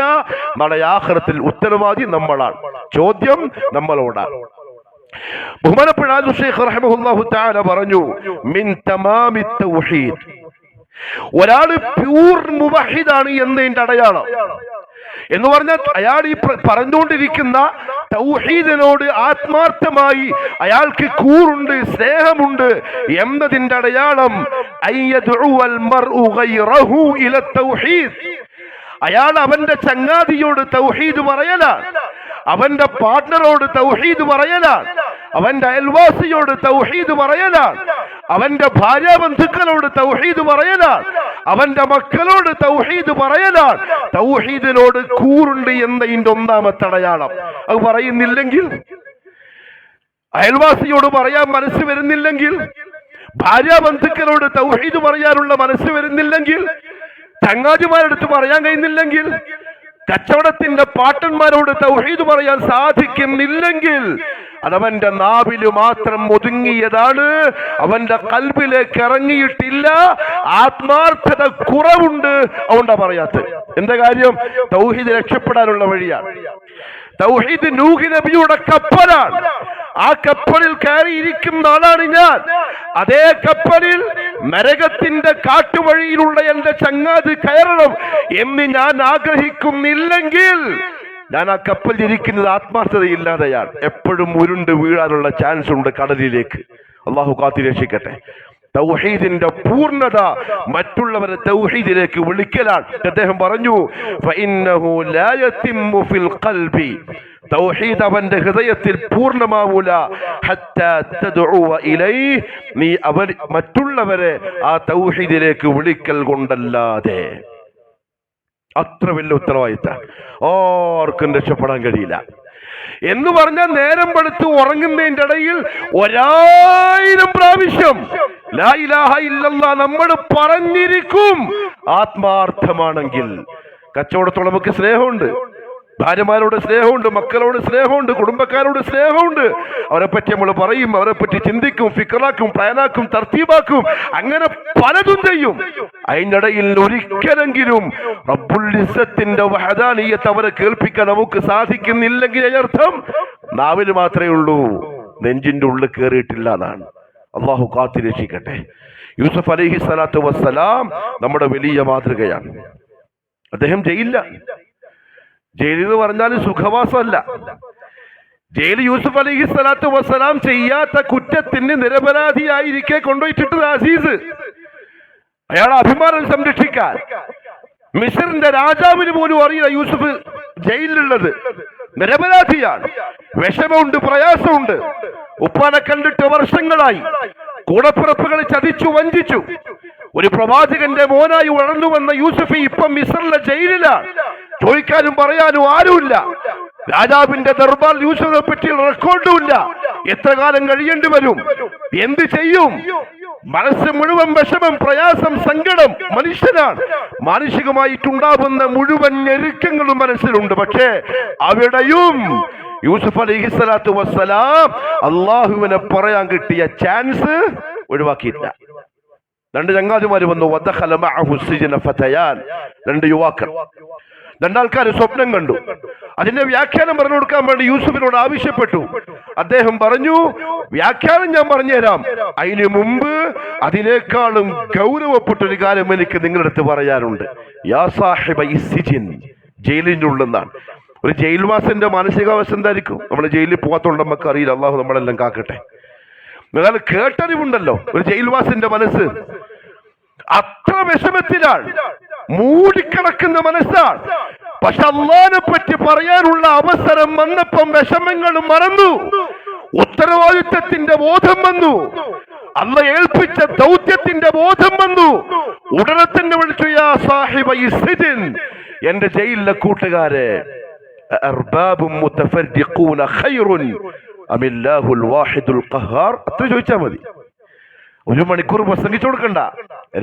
നാളെ ആഖിറത്തിൽ ഉത്തരവാദി നമ്മളാണ്. ചോദ്യം നമ്മളോടാണ്. ബഹുമാനപ്പെട്ട ശൈഖ് റഹിമഹുല്ലാഹു തആല പറഞ്ഞു, മിൻ തമാമി തൗഹീദ്, ഒരാള് പ്യൂർ മുവഹിദാണ് എന്നതിന്റെ അടയാളം എന്ന് പറഞ്ഞാൽ അയാൾ ഈ പറഞ്ഞുകൊണ്ടിരിക്കുന്ന തൗഹീദിനോട് ആത്മാർത്ഥമായി അയാൾക്ക് കൂറുണ്ട്, സ്നേഹമുണ്ട് എന്നതിന്റെ അടയാളം അയ്യദുഅൽ മർഉ ഗൈറഹു ഇല തൗഹീദ്, അയാൾ അവന്റെ ചങ്ങാതിയോട് തൗഹീദ് പറയലാണ്, അവന്റെ പാർട്ട്ണറോട് തൗഹീദ് പറയലാണ്, അവന്റെ അയൽവാസിയോട് തൗഹീദ് പറയലാണ്, അവന്റെ ഭാര്യാബന്ധുക്കളോട് തൗഹീദ് പറയലാണ്, അവന്റെ മക്കളോട് തൗഹീദ് പറയലാണ്. തൗഹീദിനോട് കൂറുണ്ട് എന്നതിന്റെ ഒന്നാമത്തെ അടയാളം. അത് പറയുന്നില്ലെങ്കിൽ, അയൽവാസിയോട് പറയാൻ മനസ്സ് വരുന്നില്ലെങ്കിൽ, ഭാര്യാബന്ധുക്കളോട് തൗഹീദ് പറയാനുള്ള മനസ്സ് വരുന്നില്ലെങ്കിൽ, ചങ്ങാതിമാരെടുത്ത് പറയാൻ കഴിയുന്നില്ലെങ്കിൽ, കച്ചവടത്തിന്റെ പാട്ടന്മാരോട് തൗഹീദ് പറയാൻ സാധിക്കുന്നില്ലെങ്കിൽ, അതവന്റെ നാവില് മാത്രം ഒതുങ്ങിയതാണ്, അവന്റെ ഖൽബിലേക്ക് ഇറങ്ങിയിട്ടില്ല, ആത്മാർത്ഥത കുറവുണ്ട്, അതുകൊണ്ടാ പറയാത്തത്. എന്താ കാര്യം? തൗഹീദ് രക്ഷപ്പെടാനുള്ള വഴിയാണ്. തൗഹീദ് നൂഹ് നബിയുടെ കപ്പലാണ്. ആ കപ്പലിൽ കയറിയിരിക്കുന്ന ആളാണ് ഞാൻ. അതേ കപ്പലിൽ നരകത്തിന്റെ കാട്ടുവഴിയിലുള്ള എന്റെ ചങ്ങാതി കയറണം എന്ന് ഞാൻ ആഗ്രഹിക്കുന്നില്ലെങ്കിൽ ഞാൻ ആ കപ്പൽ ഇരിക്കുന്നത് ആത്മാർത്ഥതയില്ലാതെയാണ്. എപ്പോഴും ഉരുണ്ട് വീഴാനുള്ള ചാൻസ് ഉണ്ട് കടലിലേക്ക്. അള്ളാഹു കാത്തിരക്ഷിക്കട്ടെ. തൗഹീദിന്റെ പൂർണ്ണത മറ്റുള്ളവരെ തൗഹീദിലേക്ക് വിളിക്കലാണ്. അദ്ദേഹം പറഞ്ഞു, ഫഇന്നഹു ലാ യതിമ്മു ഫിൽ ഖൽബി, തൗഹീദ് അവന്റെ ഹൃദയത്തിൽ പൂർണ്ണമാവൂല ഹത്താ തദ്ഉവ ഇലൈഹി, നീ മറ്റുള്ളവരെ ആ തൗഹീദിലേക്ക് വിളിക്കൽ കൊണ്ടല്ലാതെ. അത്ര വലിയ ഉത്തരവാദിത്തം ആർക്കും രക്ഷപ്പെടാൻ കഴിയില്ല. എന്ന് പറഞ്ഞാൽ നേരം വെളുത്ത് ഉറങ്ങുന്നതിന്റെ ഇടയിൽ 1000 പ്രാവശ്യം ലാ ഇലാഹ ഇല്ലല്ലാഹ് നമ്മൾ പറഞ്ഞിരിക്കും. ആത്മാർത്ഥമാണെങ്കിൽ. കച്ചവടത്തോളം നമുക്ക് സ്നേഹമുണ്ട്, ഭാര്യമാരോട് സ്നേഹമുണ്ട്, മക്കളോട് സ്നേഹമുണ്ട്, കുടുംബക്കാരോട് സ്നേഹമുണ്ട്. അവരെ പറ്റി നമ്മൾ പറയും, അവരെ പറ്റി ചിന്തിക്കും, ഫിക്റാക്കും, പ്ലാനാക്കും, തർത്തീബാക്കും, അങ്ങനെ പലതും ചെയ്യും. അതിനിടയിൽ ഒരിക്കലെങ്കിലും റബ്ബുൽ ഇസ്സത്തിന്റെ വഹദാനിയത്ത് അവരെ കേൾപ്പിക്കാൻ നമുക്ക് സാധിക്കുന്നില്ലെങ്കിൽ അതിനർത്ഥം നാവിൽ മാത്രമേ ഉള്ളൂ, നെഞ്ചിന്റെ ഉള്ളിൽ കയറിയിട്ടില്ല എന്നാണ്. അള്ളാഹു കാത്തിരക്ഷിക്കട്ടെ. യൂസുഫ് അലൈഹി സ്വലാത്തു വസ്സലാം നമ്മുടെ വലിയ മാതൃകയാണ്. അദ്ദേഹം ജയിലിൽ എന്ന് പറഞ്ഞാൽ സുഖവാസമല്ല. ജയിൽ യൂസുഫ് അലൈഹി സ്വലാത്തു വസ്സലാം ചെയ്യാത്ത കുറ്റത്തിന് നിരപരാധിയായിരിക്കെ കൊണ്ടുപോയിട്ടിട്ടത് അസീസ്. അയാളെ അഭിമാനം സംരക്ഷിക്കാൻ മിസ്റിന്റെ രാജാവിന് പോലും അറിയില്ല യൂസുഫ് ജയിലിലുള്ളത്. നിരപരാധിയാണ്. വിഷമമുണ്ട്, പ്രയാസമുണ്ട്. ഉപ്പാനെ കണ്ടിട്ട് വർഷങ്ങളായി. കൂടപ്പിറപ്പുകളെ ചതിച്ചു, വഞ്ചിച്ചു. ഒരു പ്രവാചകന്റെ മോനായി വളർന്നു വന്ന യൂസുഫ് ഇപ്പം മിസ്റിലെ ജയിലിലാണ്. ചോദിക്കാനും പറയാനും ആരുമില്ല. രാജാവിന്റെ ദർബാർ യൂസുഫിനെ പറ്റി റെക്കോർഡുമില്ല. എത്ര കാലം കഴിയേണ്ടി വരും? എന്ത് ചെയ്യും? മനസ്സ് മുഴുവൻ വിഷമം, പ്രയാസം, സങ്കടം. മനുഷ്യനാണ്. മാനുഷികമായിട്ടുണ്ടാവുന്ന മുഴുവൻ ഞെരുക്കങ്ങളും മനസ്സിലുണ്ട്. പക്ഷേ അവിടെയും യൂസുഫ് അലൈഹി സ്വലാത്തു വസ്സലാം അള്ളാഹുവിനെ പറയാൻ കിട്ടിയ ചാൻസ് ഒഴിവാക്കിയില്ല. 2 ചങ്ങാതിമാര് വന്നു. വദഖല മഅഹു സിജ്ന ഫതയാൻ, 2 യുവാക്കൾ. 2 ആൾക്കാർ സ്വപ്നം കണ്ടു. അതിന്റെ വ്യാഖ്യാനം പറഞ്ഞു കൊടുക്കാൻ വേണ്ടി യൂസുഫിനോട് ആവശ്യപ്പെട്ടു. അദ്ദേഹം പറഞ്ഞു, വ്യാഖ്യാനം ഞാൻ പറഞ്ഞുതരാം, അതിനു മുമ്പ് അതിനേക്കാളും ഗൗരവപ്പെട്ടൊരു കാര്യം എനിക്ക് നിങ്ങളുടെ അടുത്ത് പറയാനുണ്ട്. യാ സാഹിബ ഇസ്സിജിൻ, ജയിലിന്റെ ഉള്ളെന്നാണ്. ഒരു ജയിൽവാസന്റെ മാനസികാവസ്ഥ എന്തായിരിക്കും? നമ്മൾ ജയിലിൽ പോകാത്തോണ്ട് നമുക്ക് അറിയില്ല. അള്ളാഹു നമ്മളെല്ലാം കാക്കട്ടെ. നിങ്ങൾ കേട്ടറിവുണ്ടല്ലോ ഒരു ജയിൽവാസിന്റെ മനസ്സ്. അത്ര വിഷമത്തിലാണ്, മൂടിക്കിടക്കുന്ന മനസ്സാണ്. പക്ഷെ അള്ളാഹിനെ പറ്റി പറയാനുള്ള അവസരം വന്നപ്പം വിഷമങ്ങളും മറന്നു, ഉത്തരവാദിത്വത്തിന്റെ ബോധം വന്നു, അള്ളാഹ് ഏൽപ്പിച്ച ദൗത്യത്തിന്റെ ബോധം വന്നു. ഉടനെ തന്നെ വിളിച്ചു, യാ സാഹിബ ഇസ്സിജിൻ, എന്റെ ജയിലിലെ കൂട്ടുകാരെ, അർബാബും മുതഫർരിഖൂന ഖൈറുൻ അമില്ലാഹുൽ വാഹിദുൽ ഖഹാർ. അത്ര ചോദിച്ചാൽ മതി. 1 മണിക്കൂർ പ്രസംഗിച്ചു കൊടുക്കണ്ട,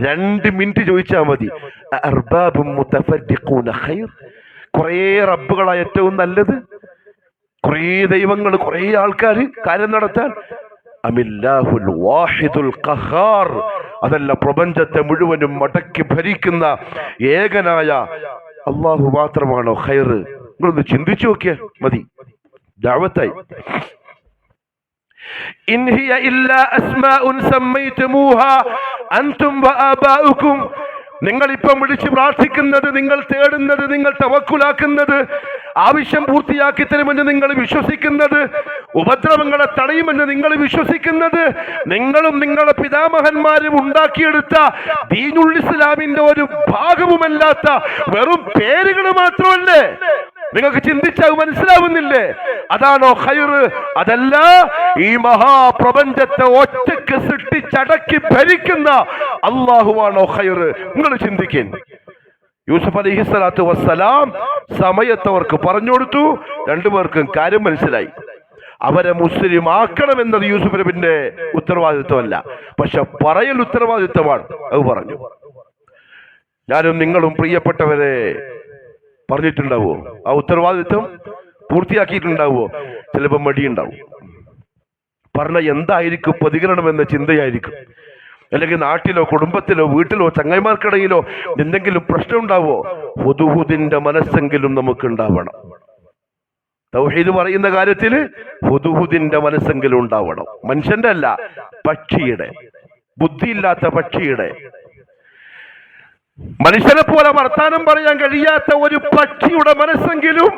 2 മിനിറ്റ് ചോദിച്ചാൽ മതി. അർബാബും മുതഫർരിഖൂന ഖൈർ, കുറേ റബ്ബുകളാണ് ഏറ്റവും നല്ലത്? കുറേ ദൈവങ്ങൾ, കുറേ ആൾക്കാർ കാര്യം നടത്താൻ? അമില്ലാഹുൽ വാഹിദുൽ ഖഹാർ, അതല്ല, പ്രപഞ്ചത്തെ മുഴുവനും മടക്കി ഭരിക്കുന്ന ഏകനായ അള്ളാഹു മാത്രമാണോ ഖൈർ? നിങ്ങളൊന്ന് ചിന്തിച്ചു നോക്കിയാൽ മതി. ദഅവത്തായി. ഇൻ ഹിയ ഇല്ലാ അസ്മാഉൻ സമ്മൈതുമൂഹാ അൻതും വആബാഉകും, നിങ്ങൾ ഇപ്പം വിളിച്ച് പ്രാർത്ഥിക്കുന്നത്, നിങ്ങൾ തേടുന്നത്, നിങ്ങൾ തവക്കുലാക്കുന്നത്, ആവശ്യം പൂർത്തിയാക്കി തരുമെന്ന് നിങ്ങൾ വിശ്വസിക്കുന്നത്, ഉപദ്രവങ്ങളെ തടയുമെന്ന് നിങ്ങൾ വിശ്വസിക്കുന്നത്, നിങ്ങളും നിങ്ങളുടെ പിതാമഹന്മാരും ഉണ്ടാക്കിയെടുത്ത ദീനുൽ ഇസ്ലാമിന്റെ ഒരു ഭാഗവുമല്ലാത്ത വെറും പേരുകൾ മാത്രമല്ലേ? നിങ്ങൾക്ക് ചിന്തിച്ചാൽ മനസ്സിലാവുന്നില്ലേ? അതാണോ ഖൈർ? അതല്ല, ഈ മഹാപ്രപഞ്ചത്തെ ഒറ്റക്ക് സൃഷ്ടിച്ചടക്കി ഭരിക്കുന്ന അള്ളാഹുവാണോ ഖൈർ? നിങ്ങൾ ചിന്തിക്കേ. യൂസുഫ് അലൈഹി സ്വലാത്തു വസ്സലാം സമയത്ത് അവർക്ക് പറഞ്ഞു കൊടുത്തു. 2 പേർക്കും കാര്യം മനസ്സിലായി. അവരെ മുസ്ലിം ആക്കണമെന്നത് യൂസുഫ് നബിന്റെ ഉത്തരവാദിത്വമല്ല, പക്ഷെ പറയൽ ഉത്തരവാദിത്വമാണ്. അത് പറഞ്ഞു. ഞാനും നിങ്ങളും പ്രിയപ്പെട്ടവരെ പറഞ്ഞിട്ടുണ്ടാവോ? ആ ഉത്തരവാദിത്വം പൂർത്തിയാക്കിയിട്ടുണ്ടാവോ? ചിലപ്പോൾ മടിയുണ്ടാവും. പറഞ്ഞ എന്തായിരിക്കും പ്രതികരണം എന്ന ചിന്തയായിരിക്കും. അല്ലെങ്കിൽ നാട്ടിലോ കുടുംബത്തിലോ വീട്ടിലോ ചങ്ങായിമാർക്കിടയിലോ എന്തെങ്കിലും പ്രശ്നം ഉണ്ടാവോ? ഹുദുഹുദിന്റെ മനസ്സെങ്കിലും നമുക്ക് ഉണ്ടാവണം. തൗഹീദ് പറയുന്ന കാര്യത്തിൽ ഹുദുഹുദിന്റെ മനസ്സെങ്കിലും ഉണ്ടാവണം. മനുഷ്യന്റെ അല്ല, പക്ഷിയുടെ, ബുദ്ധിയില്ലാത്ത പക്ഷിയുടെ. മനുഷ്യനെ പോലെ വർത്താനം പറയാൻ കഴിയാത്ത ഒരു പക്ഷിയുടെ മനസ്സെങ്കിലും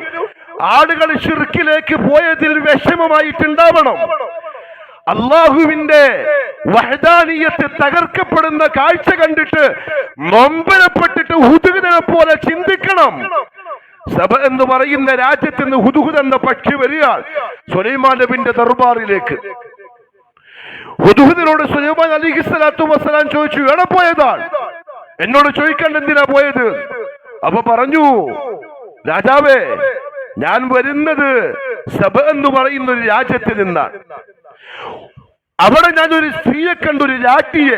ആളുകൾ ശിർക്കിലേക്ക് പോയതിൽ വിഷമമായിട്ടുണ്ടാവണം. അള്ളാഹുവിന്റെ വഹദാനിയത്ത് തകർക്കപ്പെടുന്ന കാഴ്ച കണ്ടിട്ട് നൊമ്പരപ്പെട്ടിട്ട് ഹുദ്ഹുദിനെ പോലെ ചിന്തിക്കണം. സബ എന്ന് പറയുന്ന രാജ്യത്ത് നിന്ന് ഹുദ്ഹുദ് എന്ന പക്ഷി വരിക സുലൈമാൻ നബിന്റെ ദർബാറിലേക്ക്. ഹുദ്ഹുദിനോട് സുലൈമാൻ അലൈഹിസ്സലാത്തു വസ്സലാം ചോദിച്ചു, എവിടെ പോയതാണ്? എന്നോട് ചോദിക്കണ്ട എന്തിനാ പോയത്? അപ്പൊ പറഞ്ഞു, രാജാവേ, ഞാൻ വരുന്നത് സബ എന്ന് പറയുന്ന ഒരു രാജ്യത്തിൽ നിന്നാണ്. അവിടെ ഞാൻ ഒരു സ്ത്രീയെ കണ്ടു, ഒരു രാജ്ഞിയെ.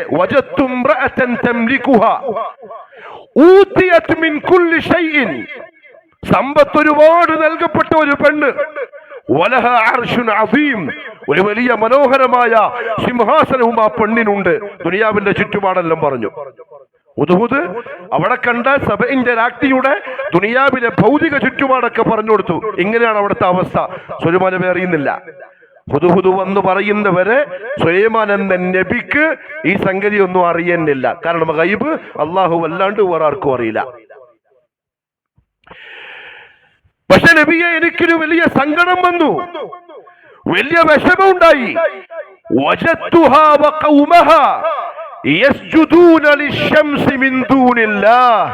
സമ്പത്ത് ഒരുപാട് നൽകപ്പെട്ട ഒരു പെണ്ണ്. ഒരു വലിയ മനോഹരമായ സിംഹാസനവും ആ പെണ്ണിനുണ്ട്. ദുനിയാവിന്റെ ചുറ്റുപാടെല്ലാം പറഞ്ഞു. ഹുദ്ഹുദ് അവിടെ കണ്ട സബഇന്റെ രാജ്ഞിയുടെ ദുനിയാവിലെ ഭൗതിക ചുറ്റുപാടൊക്കെ പറഞ്ഞു കൊടുത്തു. ഇങ്ങനെയാണ് അവിടുത്തെ അവസ്ഥ. സുലൈമാൻ നബി അറിയുന്നില്ല. ഹുദ്ഹുദ് വന്ന് പറയുന്നവരെ സുലൈമാൻ എന്ന നബിക്ക് ഈ സംഗതി ഒന്നും അറിയുന്നില്ല. കാരണം ഗൈബ് അള്ളാഹു അല്ലാണ്ട് വേറെ ആർക്കും അറിയില്ല. പക്ഷെ നബിയെ, എനിക്കൊരു വലിയ സങ്കടം വന്നു, വലിയ വിഷമമുണ്ടായി. വജത്തുഹാ വഖൗമഹാ യസ്ജുദൂന ലിശ്ശംസി മിൻ ദൂനില്ലാഹ്.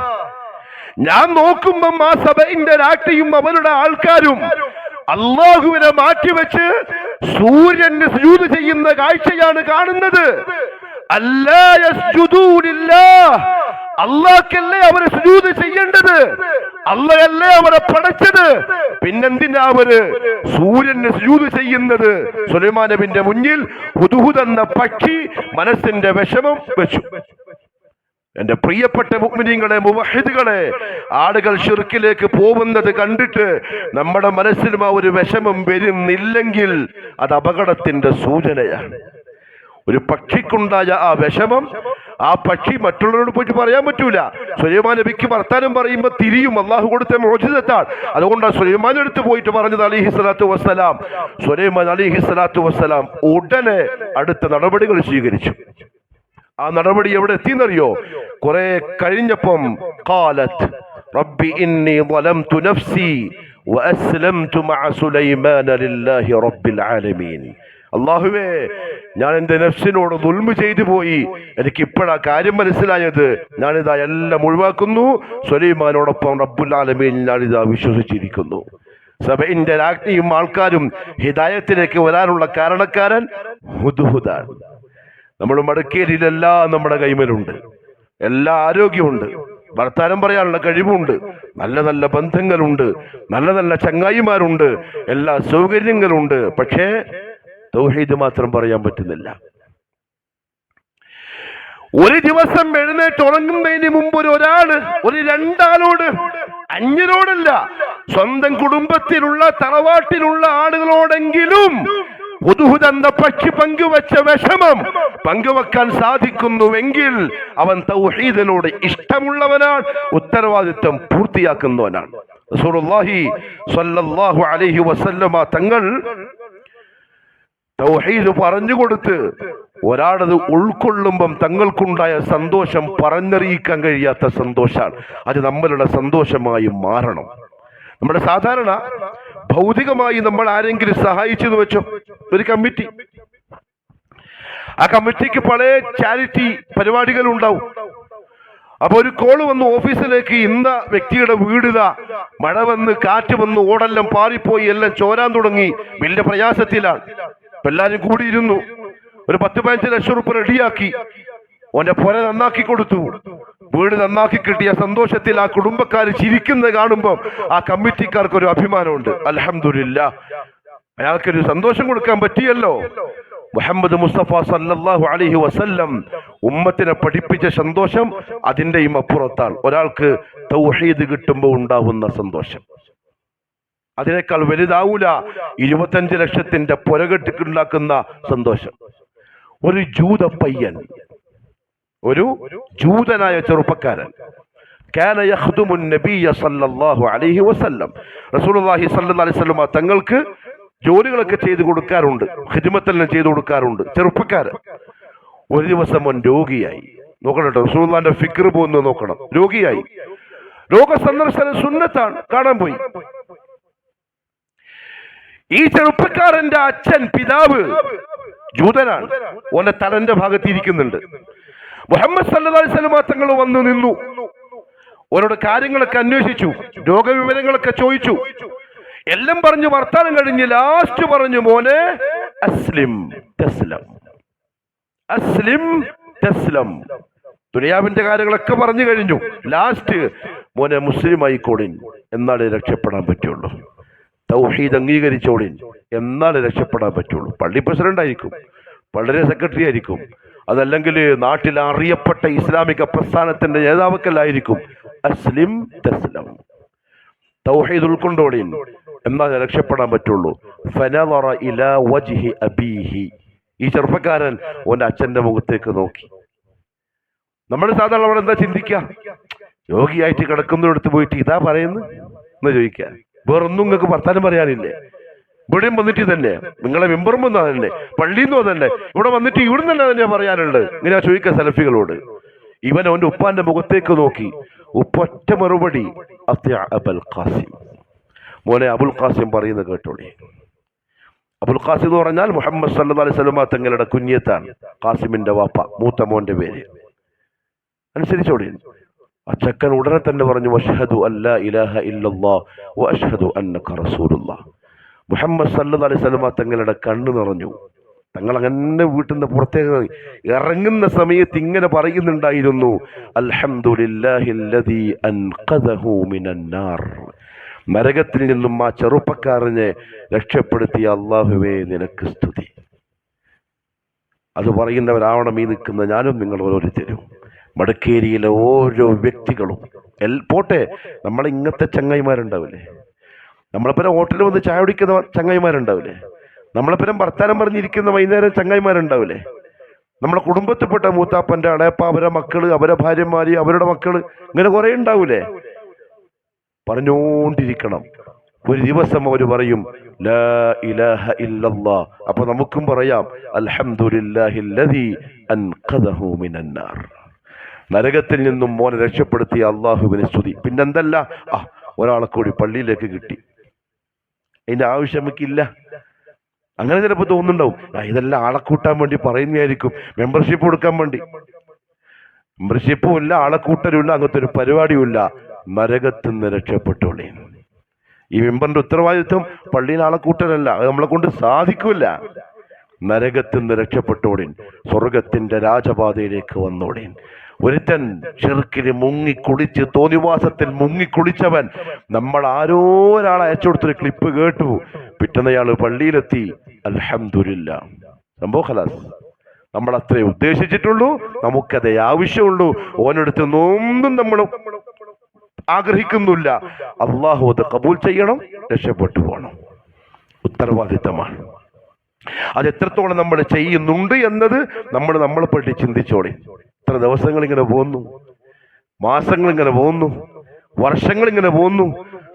ഞാൻ നോക്കുമ്പം ആ സബഇന്റെ രാജ്ഞിയും അവരുടെ ആൾക്കാരും അള്ളാഹുവിനെ മാറ്റിവെച്ച് സൂര്യന് സുജൂദ് ചെയ്യുന്ന കാഴ്ചയാണ് കാണുന്നത്. അല്ലാ യസ്ജുദൂനില്ലാഹ്. അള്ളാഹ്ക്കല്ലേ അവരെ സുജൂദ് ചെയ്യേണ്ടത്? അള്ളയല്ലേ അവരെ പടച്ചത്? പിന്നെന്തിനാ അവര് സൂര്യന് സുജൂദ് ചെയ്യുന്നത്? സുലൈമാൻ നബിന്റെ മുന്നിൽ ഹുദ്ഹുദ് എന്ന പക്ഷി മനസ്സിന്റെ വിഷമം വെച്ചു. എന്റെ പ്രിയപ്പെട്ട മുഅ്മിനീങ്ങളെ, മുവഹിദുകളെ, ആളുകൾ ശിർക്കിലേക്ക് പോകുന്നത് കണ്ടിട്ട് നമ്മുടെ മനസ്സിലും ആ ഒരു വിഷമം വരുന്നില്ലെങ്കിൽ അത് അപകടത്തിന്റെ സൂചനയാണ്. ഒരു പക്ഷിക്കുണ്ടായ ആ വിഷമം ആ പക്ഷി മറ്റുള്ളവരോട് പോയിട്ട് പറയാൻ പറ്റൂല. സുലൈമാൻ നബിക്ക് വർത്താനം പറയുമ്പോൾ തിരിയും. അള്ളാഹു കൊടുത്ത മുഅ്ജിസത്താണ്. അതുകൊണ്ടാണ് സുലൈമാൻ അടുത്ത് പോയിട്ട് പറഞ്ഞത് അലൈഹിസ്സലാത്തു വസ്സലാം. സുലൈമാൻ അലൈഹിസ്സലാത്തു വസ്സലാം ഉടനെ അടുത്ത നടപടികൾ സ്വീകരിച്ചു. ആ നടപടി എവിടെ എത്തിയെന്നറിയോ? കുറെ കഴിഞ്ഞപ്പം ഖാലത്ത് റബ്ബി ഇന്നി ളലംതു നഫ്സി വഅസ്ലംതു മഅ സുലൈമാന ലില്ലാഹി റബ്ബിൽ ആലമീൻ. അല്ലാഹുവേ, ഞാൻ എൻ്റെ നഫ്സിനോട് ദുൽമ ചെയ്തു പോയി. എനിക്ക് ഇപ്പോഴാ കാര്യം മനസ്സിലായത്. ഞാനിതാ എല്ലാം ഒഴിവാക്കുന്നു. സുലൈമാനോടൊപ്പം റബ്ബുൽ ആലമീൻ ഞാനിതാ വിശ്വസിച്ചിരിക്കുന്നു. സബഇന്റെ രാജ്ഞിയും ആൾക്കാരും ഹിദായത്തിലേക്ക് വരാനുള്ള കാരണക്കാരൻ ഹുദ്ഹുദാണ്. നമ്മൾ മടക്കേരിയിലെല്ലാം നമ്മുടെ കൈമലുണ്ട്, എല്ലാ ആരോഗ്യമുണ്ട്, വർത്താനം പറയാനുള്ള കഴിവുണ്ട്, നല്ല നല്ല ബന്ധങ്ങളുണ്ട്, നല്ല നല്ല ചങ്ങായിമാരുണ്ട്, എല്ലാ സൗകര്യങ്ങളുണ്ട്. പക്ഷേ തൗഹീദ് മാത്രം പറയാൻ പറ്റുന്നില്ല. ഒരു ദിവസം എഴുന്നേറ്റ് ഉറങ്ങുന്നതിന് മുമ്പ് ഒരു രണ്ടാളോട്, അന്യരോടല്ല, സ്വന്തം കുടുംബത്തിലുള്ള തറവാട്ടിലുള്ള ആളുകളോടെങ്കിലും ഹുദ്ഹുദ് എന്ന പക്ഷി പങ്കുവച്ച വിഷമം പങ്കുവെക്കാൻ സാധിക്കുന്നുവെങ്കിൽ അവൻ തൗഹീദിനോട് ഇഷ്ടമുള്ളവനാണ്, ഉത്തരവാദിത്വം പൂർത്തിയാക്കുന്നവനാണ്. റസൂലുള്ളാഹി സ്വല്ലല്ലാഹു അലൈഹി വസല്ലമ തങ്ങൾ തൗഹീദ് പറഞ്ഞുകൊടുത്ത് ഒരാളത് ഉൾക്കൊള്ളുമ്പം തങ്ങൾക്കുണ്ടായ സന്തോഷം പറഞ്ഞറിയിക്കാൻ കഴിയാത്ത സന്തോഷമാണ്. അത് നമ്മളുടെ സന്തോഷമായി മാറണം. നമ്മുടെ സാധാരണ ഭൗതികമായി നമ്മൾ ആരെങ്കിലും സഹായിച്ചെന്ന് വെച്ചോ, ഒരു കമ്മിറ്റി, ആ കമ്മിറ്റിക്ക് പല ചാരിറ്റി പരിപാടികൾ ഉണ്ടാവും. അപ്പൊ ഒരു കോള് വന്നു ഓഫീസിലേക്ക്, ഇന്ന വ്യക്തിയുടെ വീടിതാ മഴ വന്ന് കാറ്റ് വന്ന് ഓടെല്ലാം പാറിപ്പോയി, എല്ലാം ചോരാൻ തുടങ്ങി, വലിയ പ്രയാസത്തിലാണ്. എല്ലാരും കൂടിയിരുന്നു, ഒരു 10-15 ലക്ഷം രൂപ റെഡിയാക്കി, ഓന്റെ പുര നന്നാക്കി കൊടുത്തു. വീട് നന്നാക്കി കിട്ടിയ സന്തോഷത്തിൽ ആ കുടുംബക്കാർ ചിരിക്കുന്നത് കാണുമ്പോൾ ആ കമ്മിറ്റിക്കാർക്ക് ഒരു അഭിമാനമുണ്ട്. അൽഹംദുലില്ലാ, അയാൾക്കൊരു സന്തോഷം കൊടുക്കാൻ പറ്റിയല്ലോ. മുഹമ്മദ് മുസ്തഫ സല്ലല്ലാഹു അലൈഹി വസല്ലം ഉമ്മത്തിനെ പഠിപ്പിച്ച സന്തോഷം അതിന്റെയും അപ്പുറത്താണ്. ഒരാൾക്ക് തൗഹീദ് കിട്ടുമ്പോൾ ഉണ്ടാവുന്ന സന്തോഷം അതിനേക്കാൾ വലുതാവൂല 25 ലക്ഷത്തിന്റെ പുരകെട്ടുണ്ടാക്കുന്ന സന്തോഷം. ഒരു ജൂതപ്പയ്യൻ, ഒരു ജൂതനായ ചെറുപ്പക്കാരൻ, കാന യഖ്ദുമു നബിയ സല്ലല്ലാഹു അലൈഹി വസല്ലം, റസൂലുള്ളാഹി സ്വല്ലല്ലാഹു അലൈഹി വസല്ലം തങ്ങൾക്ക് ജോലികളൊക്കെ ചെയ്തു കൊടുക്കാറുണ്ട്, ഖിദ്മത്തെല്ലാം ചെയ്തു കൊടുക്കാറുണ്ട്. ചെറുപ്പക്കാരൻ ഒരു ദിവസം അവൻ രോഗിയായി. നോക്കണം കേട്ടോ, റസൂലുള്ളാഹിന്റെ ഫിക്ർ പോകുന്നു നോക്കണം. രോഗിയായി. രോഗ സന്ദർശനം സുന്നത്താണ്, കാണാൻ പോയി. ഈ ചെറുപ്പക്കാരന്റെ അച്ഛൻ പിതാവ് ജൂതനാണ്. ഓന്റെ തലന്റെ ഭാഗത്ത് ഇരിക്കുന്നുണ്ട്. മുഹമ്മദ് സല്ലല്ലാഹു അലൈഹി വസല്ലം തങ്ങൾ വന്നു നിന്നു. ഓരോട് കാര്യങ്ങളൊക്കെ അന്വേഷിച്ചു, രോഗവിവരങ്ങളൊക്കെ ചോദിച്ചു, എല്ലാം പറഞ്ഞു വർത്താനം കഴിഞ്ഞ് ലാസ്റ്റ് പറഞ്ഞു, മോനെ അസ്ലിം തസ്ലം, അസ്ലിം തസ്ലം. ദുനിയാവിന്റെ കാര്യങ്ങളൊക്കെ പറഞ്ഞു കഴിഞ്ഞു. ലാസ്റ്റ് മോനെ മുസ്ലിം ആയിക്കോളിൻ, എന്നാലേ രക്ഷപ്പെടാൻ പറ്റുള്ളൂ. തൗഹീദ് അംഗീകരിച്ചോളിൻ, എന്നാലേ രക്ഷപ്പെടാൻ പറ്റുള്ളൂ. പള്ളി പ്രസിഡന്റ് ആയിരിക്കും, വളരെ സെക്രട്ടറി ആയിരിക്കും, അതല്ലെങ്കിൽ നാട്ടിൽ അറിയപ്പെട്ട ഇസ്ലാമിക പ്രസ്ഥാനത്തിന്റെ നേതാവക്കല്ലായിരിക്കും. അസ്ലിം തസ്ലം, തൗഹീദ് ഉൾക്കൊണ്ടോളിൻ, എന്നാലേ രക്ഷപ്പെടാൻ പറ്റുള്ളൂ. ഫനളറ ഇലാ വജ്ഹി അബീഹി. ഈ ചെറുപ്പക്കാരൻ ഓന്റെ അച്ഛന്റെ മുഖത്തേക്ക് നോക്കി. നമ്മൾ സാധാരണ അവിടെ എന്താ ചിന്തിക്കുക? രോഗിയായിട്ട് കിടക്കുന്നതിനടുത്ത് പോയിട്ട് ഇതാ പറയുന്നു എന്ന് ചോദിക്കുക. വേറൊന്നും നിങ്ങൾക്ക് വർത്താനം പറയാനില്ലേ? ഇവിടെയും വന്നിട്ട് തന്നെ, നിങ്ങളെ മെമ്പറും വന്നാ തന്നെ, പള്ളിയിൽ നിന്നോ തന്നെ, ഇവിടെ വന്നിട്ട് ഇവിടെ തന്നെ തന്നെ പറയാനുണ്ട്. ഇങ്ങനെ ചോദിക്കുക സലഫികളോട്. ഇവൻ അവന്റെ ഉപ്പാന്റെ മുഖത്തേക്ക് നോക്കി. ഉപ്പൊറ്റ മറുപടി, അബുൽ ഖാസിം, മോനെ അബുൽ ഖാസിം പറയുന്നത് കേട്ടോളി. അബുൽ ഖാസിം എന്ന് പറഞ്ഞാൽ മുഹമ്മദ് സല്ലല്ലാഹു അലൈഹി വസല്ലം തങ്ങളുടെ കുഞ്ഞത്താണ്. ഖാസിമിന്റെ വാപ്പ, മൂത്ത മോന്റെ പേര്. അനുസരിച്ചോളി. ആ ചെക്കൻ ഉടനെ തന്നെ പറഞ്ഞു, അഷ്ഹദു അല്ലാ ഇലാഹ ഇല്ലല്ലാഹ് വ അഷ്ഹദു അന്നക റസൂലുള്ളാഹ്. മുഹമ്മദ് സല്ലല്ലാഹു അലൈഹി വസല്ലം തങ്ങളുടെ കണ്ണ് നിറഞ്ഞു. തങ്ങൾ അങ്ങനെ വീട്ടിൽ നിന്ന് പുറത്തേക്ക് ഇറങ്ങുന്ന സമയത്ത് ഇങ്ങനെ പറയുന്നുണ്ടായിരുന്നു, അൽഹംദുലില്ലാഹില്ലദീ അൻഖദഹു മിനന്നാർ. നരകത്തിൽ നിന്നും ആ ചെറുപ്പക്കാരനെ രക്ഷപ്പെടുത്തിയ അല്ലാഹുവേ നിനക്ക് സ്തുതി. അത് പറയുന്നവരാവണം ഈ നിൽക്കുന്ന ഞാനും നിങ്ങൾ ഓരോരുത്തരും. മടക്കേരിയിലെ ഓരോ വ്യക്തികളും പോട്ടെ, നമ്മളെ ഇങ്ങനത്തെ ചങ്ങായിമാരുണ്ടാവില്ലേ? നമ്മളെപ്പരം ഹോട്ടലിൽ വന്ന് ചായ കുടിക്കുന്ന ചങ്ങായിമാരുണ്ടാവില്ലേ? നമ്മളെപ്പരം വർത്താനം പറഞ്ഞിരിക്കുന്ന വൈകുന്നേരം ചങ്ങായിമാരുണ്ടാവില്ലേ? നമ്മളെ കുടുംബത്തിൽപ്പെട്ട മൂത്താപ്പന്റെ അളയപ്പ, അവരെ മക്കള്, അവരെ ഭാര്യമാര്, അവരുടെ മക്കള്, ഇങ്ങനെ കുറെ ഉണ്ടാവൂലേ? പറഞ്ഞോണ്ടിരിക്കണം. ഒരു ദിവസം അവർ പറയും ലാ ഇലാഹ ഇല്ലല്ലാഹ്. അപ്പൊ നമുക്കും പറയാം അൽഹംദുലില്ലാഹില്ലദീ അൻഖദഹു മിനന്നാർ. നരകത്തിൽ നിന്നും മോനെ രക്ഷപ്പെടുത്തിയ അള്ളാഹുവിനെ സ്തുതി. പിന്നെന്തല്ല, ഒരാളെ കൂടി പള്ളിയിലേക്ക് കിട്ടി, അതിന്റെ ആവശ്യം നമുക്കില്ല. അങ്ങനെ ചിലപ്പോൾ തോന്നുന്നുണ്ടാവും, ഇതെല്ലാം ആളെ കൂട്ടാൻ വേണ്ടി പറയുന്നതായിരിക്കും, മെമ്പർഷിപ്പ് കൊടുക്കാൻ വേണ്ടി. മെമ്പർഷിപ്പും ഇല്ല, ആളെ കൂട്ടലും ഇല്ല, അങ്ങനത്തെ ഒരു പരിപാടിയുമില്ല. നരകത്തിൽ നിന്ന് രക്ഷപ്പെട്ടോളേ. ഈ മെമ്പറിന്റെ ഉത്തരവാദിത്വം പള്ളിയിൽ ആളെ കൂട്ടലല്ല, അത് നമ്മളെ കൊണ്ട് സാധിക്കില്ല. നരകത്തിൽ നിന്ന് രക്ഷപ്പെട്ടോടേൻ, സ്വർഗത്തിന്റെ രാജപാതയിലേക്ക് വന്നോടേൻ. ഒരുത്തൻ ഷിർക്കിന് മുങ്ങിക്കുളിച്ച്, തോന്നിവാസത്തിൽ മുങ്ങിക്കുളിച്ചവൻ, നമ്മൾ ആരോ ഒരാൾ അയച്ചു കൊടുത്തൊരു ക്ലിപ്പ് കേട്ടു, പിറ്റന്നയാള് പള്ളിയിലെത്തി, അൽഹംദുലില്ലാഹ്, സംഭവം ഖലാസ്. നമ്മൾ അത്രേ ഉദ്ദേശിച്ചിട്ടുള്ളൂ, നമുക്കതേ ആവശ്യമുള്ളൂ. ഓനടുത്ത് ഒന്നും നമ്മൾ ആഗ്രഹിക്കുന്നില്ല. അള്ളാഹു അത് കബൂൽ ചെയ്യണം, രക്ഷപ്പെട്ടു പോകണം. ഉത്തരവാദിത്തമാണ്. അത് എത്രത്തോളം നമ്മൾ ചെയ്യുന്നുണ്ട് എന്നത് നമ്മളെ പറ്റി ചിന്തിച്ചോളെ. ഇത്ര ദിവസങ്ങൾ ഇങ്ങനെ പോകുന്നു, മാസങ്ങൾ ഇങ്ങനെ പോകുന്നു, വർഷങ്ങൾ ഇങ്ങനെ പോകുന്നു.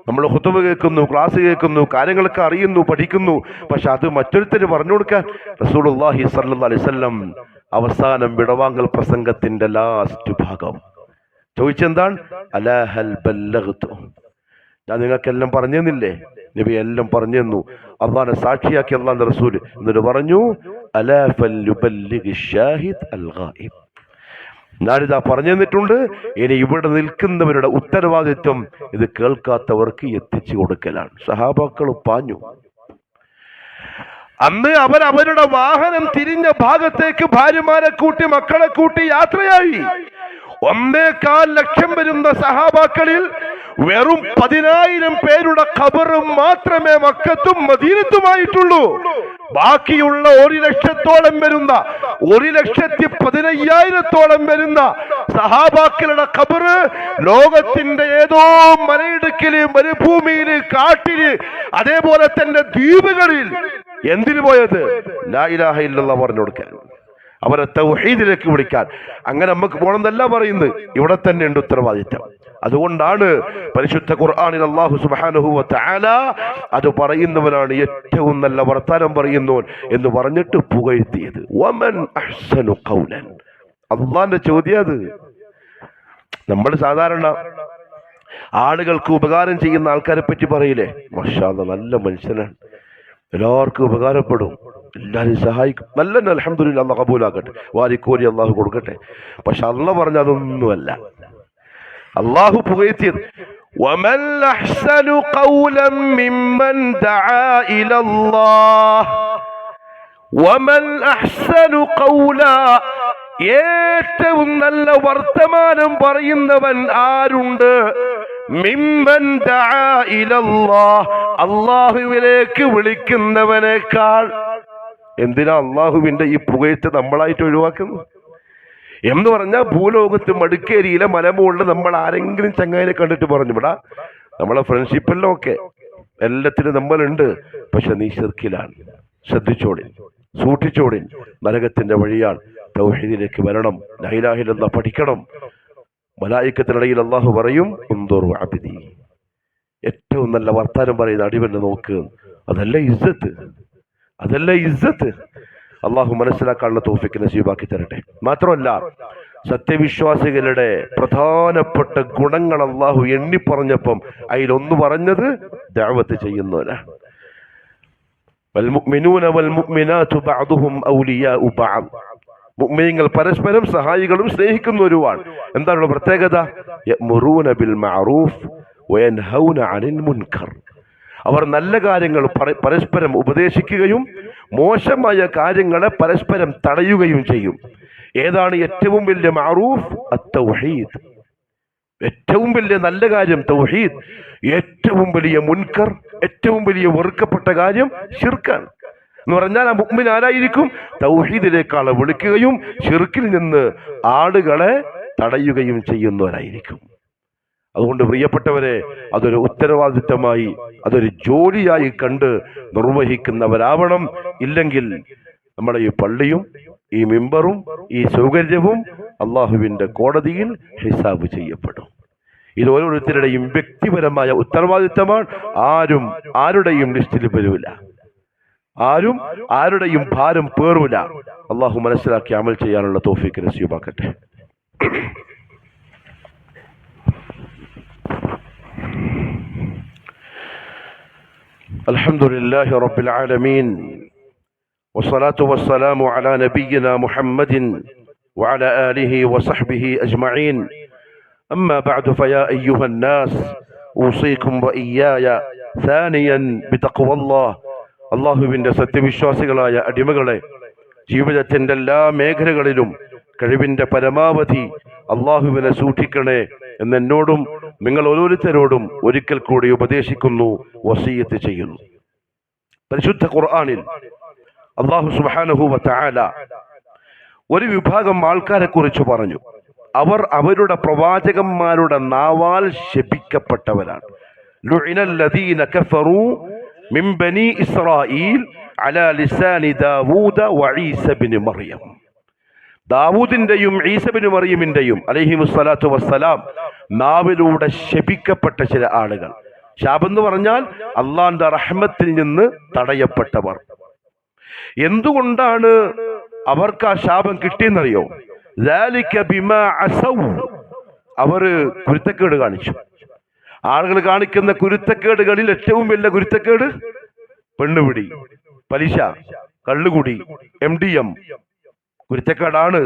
നമ്മൾ ഖുതുബ കേൾക്കുന്നു, ക്ലാസ് കേൾക്കുന്നു, കാര്യങ്ങളൊക്കെ അറിയുന്നു, പഠിക്കുന്നു. പക്ഷെ അത് മറ്റൊരുത്തര് പറഞ്ഞു കൊടുക്കാൻ റസൂലുള്ളാഹി സ്വല്ലല്ലാഹു അലൈഹി വസല്ലം അവസാനം വിടവാങ്ങൽ പ്രസംഗത്തിന്റെ ലാസ്റ്റ് ഭാഗം ചോദിച്ചെന്താണ്? അലാ ഹൽ ബല്ലഗ്തു, ഞാൻ നിങ്ങൾക്കെല്ലാം പറഞ്ഞു തന്നില്ലേ? നബി എല്ലാം പറഞ്ഞു തന്നു. അള്ളാഹനെ സാക്ഷിയാക്കി അള്ളാഹുവിന്റെ റസൂൽ എന്നിട്ട് പറഞ്ഞു, അലാ ഫൽയുബല്ലിഗി ഷാഹിദ് അൽ ഗായിബ്, ഞാനിതാ പറഞ്ഞു തന്നിട്ടുണ്ട്. ഇനി ഇവിടെ നിൽക്കുന്നവരുടെ ഉത്തരവാദിത്വം ഇത് കേൾക്കാത്തവർക്ക് എത്തിച്ചു കൊടുക്കലാണ്. സഹാബാക്കൾ പാഞ്ഞു. അന്ന് അവരുടെ വാഹനം തിരിഞ്ഞ ഭാഗത്തേക്ക് ഭാര്യമാരെ കൂട്ടി, മക്കളെ കൂട്ടി യാത്രയായി. 1.25 ലക്ഷം വരുന്ന സഹാബാക്കളിൽ വെറും 10,000 പേരുടെ ഖബറും മാത്രമേ മക്കത്തും മദീനത്തുമായിട്ടുള്ളൂ. ബാക്കിയുള്ള 1,00,000-ഓളം വരുന്ന, 1,15,000-ഓളം വരുന്ന സഹാബാക്കളുടെ ഖബറ് ലോകത്തിന്റെ ഏതോ മലയിടുക്കില്, മരുഭൂമിയില്, കാട്ടില്, അതേപോലെ തന്നെ ദ്വീപുകളിൽ. എന്തിനു പോയത്? ലാ ഇലാഹ ഇല്ലല്ലാഹ് പറഞ്ഞു കൊടുക്കാൻ, അവരെ തൗഹീദിലേക്ക് വിളിക്കാൻ. അങ്ങനെ നമുക്ക് പോകണമെന്നല്ല പറയുന്നത്, ഇവിടെ തന്നെ ഉണ്ട് ഉത്തരവാദിത്തം. അതുകൊണ്ടാണ് പരിശുദ്ധ ഖുർആനിൽ അല്ലാഹു സുബ്ഹാനഹു വ തആല അത് പറയുന്നവനാണ് ഏറ്റവും നല്ല വർത്താനം പറയുന്നവൻ എന്ന് പറഞ്ഞിട്ട് പുകഴ്ത്തിയത്. വമൻ അഹ്സനു ഖൗലൻ, അല്ലാഹുവിന്റെ ചോദ്യം അത്. നമ്മൾ സാധാരണ ആളുകൾക്ക് ഉപകാരം ചെയ്യുന്ന ആൾക്കാരെ പറ്റി പറയില്ലേ, മാഷാ അല്ലാഹ് നല്ല മനുഷ്യനാണ്, എല്ലാവർക്കും ഉപകാരപ്പെടും, എല്ലാവരും സഹായിക്കും. നല്ല അൽഹംദുലില്ലാഹ്, അള്ളാഹ് കബൂലാക്കട്ടെ, വാരിക്കോരി അള്ളാഹു കൊടുക്കട്ടെ. പക്ഷെ അള്ളാഹ് പറഞ്ഞ അതൊന്നുമല്ല. അള്ളാഹു പുകഴ്ത്തിയത് وَمَنْ أَحْسَنُ قَوْلًا مِّمَّنْ دَعَا إِلَى اللَّهِ وَمَنْ أَحْسَنُ قَوْلًا, ഏറ്റവും നല്ല വർത്തമാനം പറയുന്നവൻ ആരുണ്ട്? മിമ്മൻ ദഅ ഇലല്ലാഹ്, അല്ലാഹുവിലേക്ക് വിളിക്കുന്നവനേക്കാൾ. എന്തിനാ അള്ളാഹുവിന്റെ ഈ പുകഴ്ത്ത് നമ്മളായിട്ട് ഒഴിവാക്കുന്നത്? എന്ന് പറഞ്ഞാൽ ഭൂലോകത്ത് മടുക്കേരിയിലെ മലമുകളിൽ നമ്മൾ ആരെങ്കിലും ചങ്ങായിനെ കണ്ടിട്ട് പറഞ്ഞു, വിടാ നമ്മളെ ഫ്രണ്ട്ഷിപ്പെല്ലാം ഒക്കെ എല്ലാത്തിനും നമ്മളുണ്ട്, പക്ഷെ നീ ശിർക്കിലാണ്, ശ്രദ്ധിച്ചോടിൻ, സൂക്ഷിച്ചോടിൻ, നരകത്തിന്റെ വഴിയാണ്, തൗഹീദിലേക്ക് വരണം, ലാ ഇലാഹ ഇല്ലല്ലാഹ് പഠിക്കണം. മലായിക്കത്തിനിടയിൽ അള്ളാഹു പറയും, ഉൻദുറു അബ്ദി, ഏറ്റവും നല്ല വർത്താനം പറയുന്ന അടിവനെ നോക്ക്. അതല്ല ഇസ്സത്ത്, അതല്ല ഇസ്സത്ത്. അള്ളാഹു മനസ്സിലാക്കാനുള്ള തൗഫീഖ് നസീബാക്കി തരട്ടെ. മാത്രമല്ല, സത്യവിശ്വാസികളുടെ പ്രധാനപ്പെട്ട ഗുണങ്ങൾ അള്ളാഹു എണ്ണി പറഞ്ഞപ്പം അതിലൊന്ന് പറഞ്ഞത് ദഅവത്ത് ചെയ്യുന്നവനാണ്. വൽമുഅ്മിനൂന വൽമുഅ്മിനാതു ബഅദുഹും ഔലിയാഉ ബഅദ്, മുഅ്മിനീങ്ങൾ പരസ്പരം സഹായികളും സ്നേഹിക്കുന്നവരുമാണ്. എന്താണ് പ്രത്യേകത? യഅ്മുറൂന ബിൽ മഅറൂഫ് വയൻഹൗന അനിൽ മുൻകർ, അവർ നല്ല കാര്യങ്ങൾ പരസ്പരം ഉപദേശിക്കുകയും മോശമായ കാര്യങ്ങളെ പരസ്പരം തടയുകയും ചെയ്യും. ഏതാണ് ഏറ്റവും വലിയ മഅറൂഫ്? അത്തൗഹീദ്. ഏറ്റവും വലിയ നല്ല കാര്യം തൗഹീദ്, ഏറ്റവും വലിയ മുൻകർ, ഏറ്റവും വലിയ വെറുക്കപ്പെട്ട കാര്യം ശിർക്കാണ്. എന്ന് പറഞ്ഞാൽ ആ മുഅ്മിൻ ആരായിരിക്കും? തൗഹീദിലേക്കാളെ വിളിക്കുകയും ശിർക്കിൽ നിന്ന് ആളുകളെ തടയുകയും ചെയ്യുന്നവരായിരിക്കും. അതുകൊണ്ട് പ്രിയപ്പെട്ടവരെ, അതൊരു ഉത്തരവാദിത്തമായി, അതൊരു ജോലിയായി കണ്ട് നിർവഹിക്കുന്നവരാവണം. ഇല്ലെങ്കിൽ നമ്മുടെ ഈ പള്ളിയും ഈ മിമ്പറും ഈ സൗകര്യവും അള്ളാഹുവിന്റെ കോടതിയിൽ ഹിസാബ് ചെയ്യപ്പെടും. ഇത് ഓരോരുത്തരുടെയും വ്യക്തിപരമായ ഉത്തരവാദിത്തമാണ്. ആരും ആരുടെയും ലിസ്റ്റിൽ വരൂല, ആരും ആരുടെയും ഭാരം പേറൂല. അള്ളാഹു മനസ്സിലാക്കി അമൽ ചെയ്യാനുള്ള തൗഫീഖ് നസീബാക്കട്ടെ. الحمد لله رب العالمين، والصلاة والسلام على نبينا محمد وعلى آله وصحبه أجمعين. أما بعد، فيا أيها الناس، أوصيكم وإياي ثانيا بتقوى الله. അള്ളാഹുവിന്റെ സത്യവിശ്വാസികളായ അടിമകളെ, ജീവിതത്തിന്റെ എല്ലാ മേഖലകളിലും കഴിവിന്റെ പരമാവധി അള്ളാഹുവിനെ സൂക്ഷിക്കണേ എന്നോടും നിങ്ങൾ ഓരോരുത്തരോടും ഒരിക്കൽ കൂടി ഉപദേശിക്കുന്നു, വസിയത്ത് ചെയ്യുന്നു. പരിശുദ്ധ ഖുർആനിൽ അല്ലാഹു സുബ്ഹാനഹു വ തആല ഒരു വിഭാഗം ആൾക്കാരെ കുറിച്ച് പറഞ്ഞു. അവർ അവരുടെ പ്രവാചകന്മാരുടെ നാവാൽ ശപിക്കപ്പെട്ടവരാണ്. ലുഇനൽ ലദീന കഫറൂ മിൻ ബനി ഇസ്രായീൽ അലാ ലിസാനി ദാവൂദ വ ഈസ ഇബ്നു മറിയം. ദാവൂദിന്റെയും ഈസ ഇബ്നു മറിയമിന്റെയും അലൈഹിമുസ്സലാത്തു വസ്സലാം നാവിലൂടെ ശപിക്കപ്പെട്ട ചില ആളുകൾ. ശാപെന്ന് പറഞ്ഞാൽ അള്ളാന്റെ റഹ്മത്തിൽ നിന്ന് തടയപ്പെട്ടവർ. എന്തുകൊണ്ടാണ് അവർക്ക് ആ ശാപം കിട്ടിയെന്നറിയോ? ذَلِكَ بِمَا عَصَوْا, അവര് കുരുത്തക്കേട് കാണിച്ചു. ആളുകൾ കാണിക്കുന്ന കുരുത്തക്കേടുകളിൽ ഏറ്റവും വലിയ കുരുത്തക്കേട് പെണ്ണുപിടി, പലിശ, കള്ളുകുടി, MDM കുരുത്തക്കേടാണ്.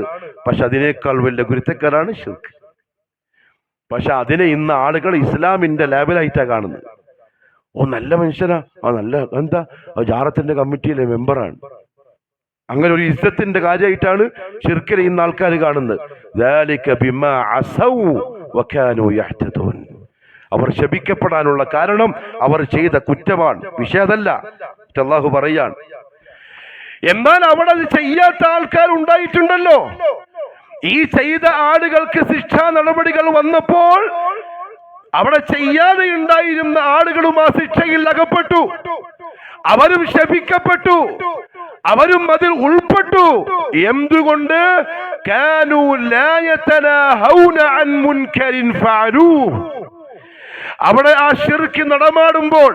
പക്ഷെ അതിനേക്കാൾ വലിയ കുരുത്തക്കേടാണ് ശിർക്ക്. പക്ഷെ അതിനെ ഇന്ന് ആളുകൾ ഇസ്ലാമിന്റെ ലേബലായിട്ടാണ് കാണുന്നത്. ഓ, നല്ല മനുഷ്യനാ, ആ നല്ല എന്താ ജാറത്തിന്റെ കമ്മിറ്റിയിലെ മെമ്പറാണ്, അങ്ങനെ ഒരു ഇസ്സത്തിന്റെ കാര്യമായിട്ടാണ് ശിർക്കിനെ ഇന്ന് ആൾക്കാർ കാണുന്നത്. ذَلِكَ بِمَا عَصَوْا وَكَانُوا يَعْتَدُونَ. അവർ ശപിക്കപ്പെടാനുള്ള കാരണം അവർ ചെയ്ത കുറ്റമാണ്, വിഷയതല്ല. അല്ലാഹു പറയാണ്. എന്നാൽ അവിടെ അത് ചെയ്യാത്ത ആൾക്കാർ ഉണ്ടായിട്ടുണ്ടല്ലോ. ഈ ചെയ്ത ആളുകൾക്ക് ശിക്ഷാ നടപടികൾ വന്നപ്പോൾ അവിടെ ചെയ്യാതെ ഉണ്ടായിരുന്ന ആളുകളും ആ ശിക്ഷയിൽ അകപ്പെട്ടു. അവരും ശപിക്കപ്പെട്ടു, അവരും അതിൽ ഉൾപ്പെട്ടു. എന്തുകൊണ്ട്? കാനൂ ലാ യതനാഹൗന അൻ മുൻകരിൻ ഫഅലൂഹ്. അവിടെ ആ ശിർക്ക് നടമാടുമ്പോൾ,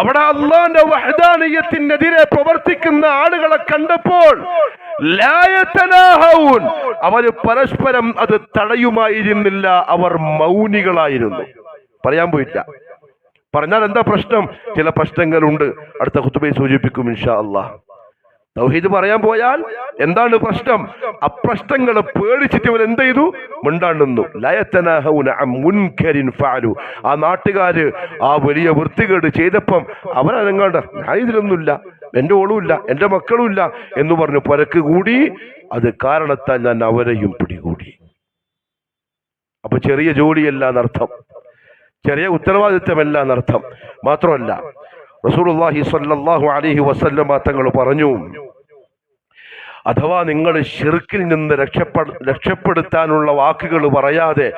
അവിടെ അല്ലാഹുവിന്റെ വഹ്ദാനിയത്തിനെതിരെ പ്രവർത്തിക്കുന്ന ആളുകളെ കണ്ടപ്പോൾ ലാ യതനാഹൗൻ, അവർ പരസ്പരം അത് തടയുമായിരുന്നില്ല. അവർ മൗനികളായിരുന്നു, പറയാൻ പോയില്ല. പറഞ്ഞാൽ എന്താ പ്രശ്നം? ചില പ്രശ്നങ്ങളുണ്ട്, അടുത്ത ഖുതുബയിൽ സൂചിപ്പിക്കും ഇൻഷാ അല്ലാഹ്. തൗഹീദ് പറയാൻ പോയാൽ എന്താണ് പ്രശ്നം? അപ്രശ്നങ്ങളെ പേടിച്ചിട്ട് ഇവർ എന്ത് ചെയ്തു? മിണ്ടാണ്ടുന്നു. ആ നാട്ടുകാര് ആ വലിയ വൃത്തികേട് ചെയ്തപ്പം അവരനങ്ങാണ്ട് ഞാൻ ഇതിലൊന്നുമില്ല, എന്റെ ഓളുമില്ല, എന്റെ മക്കളുമില്ല എന്ന് പറഞ്ഞു പരക്ക് കൂടി. അത് കാരണത്താൽ ഞാൻ അവരെയും പിടികൂടി. അപ്പൊ ചെറിയ ജോലിയല്ല എന്നർത്ഥം, ചെറിയ ഉത്തരവാദിത്തമല്ല എന്നർത്ഥം. മാത്രമല്ല റസൂലുള്ളാഹി സ്വല്ലല്ലാഹു അലൈഹി വസല്ലമ തങ്ങൾ പറഞ്ഞു, അഥവാ നിങ്ങൾ ശിർക്കിൽ നിന്ന് രക്ഷപ്പെടുത്താനുള്ള വാക്കുകൾ പറയാതെ,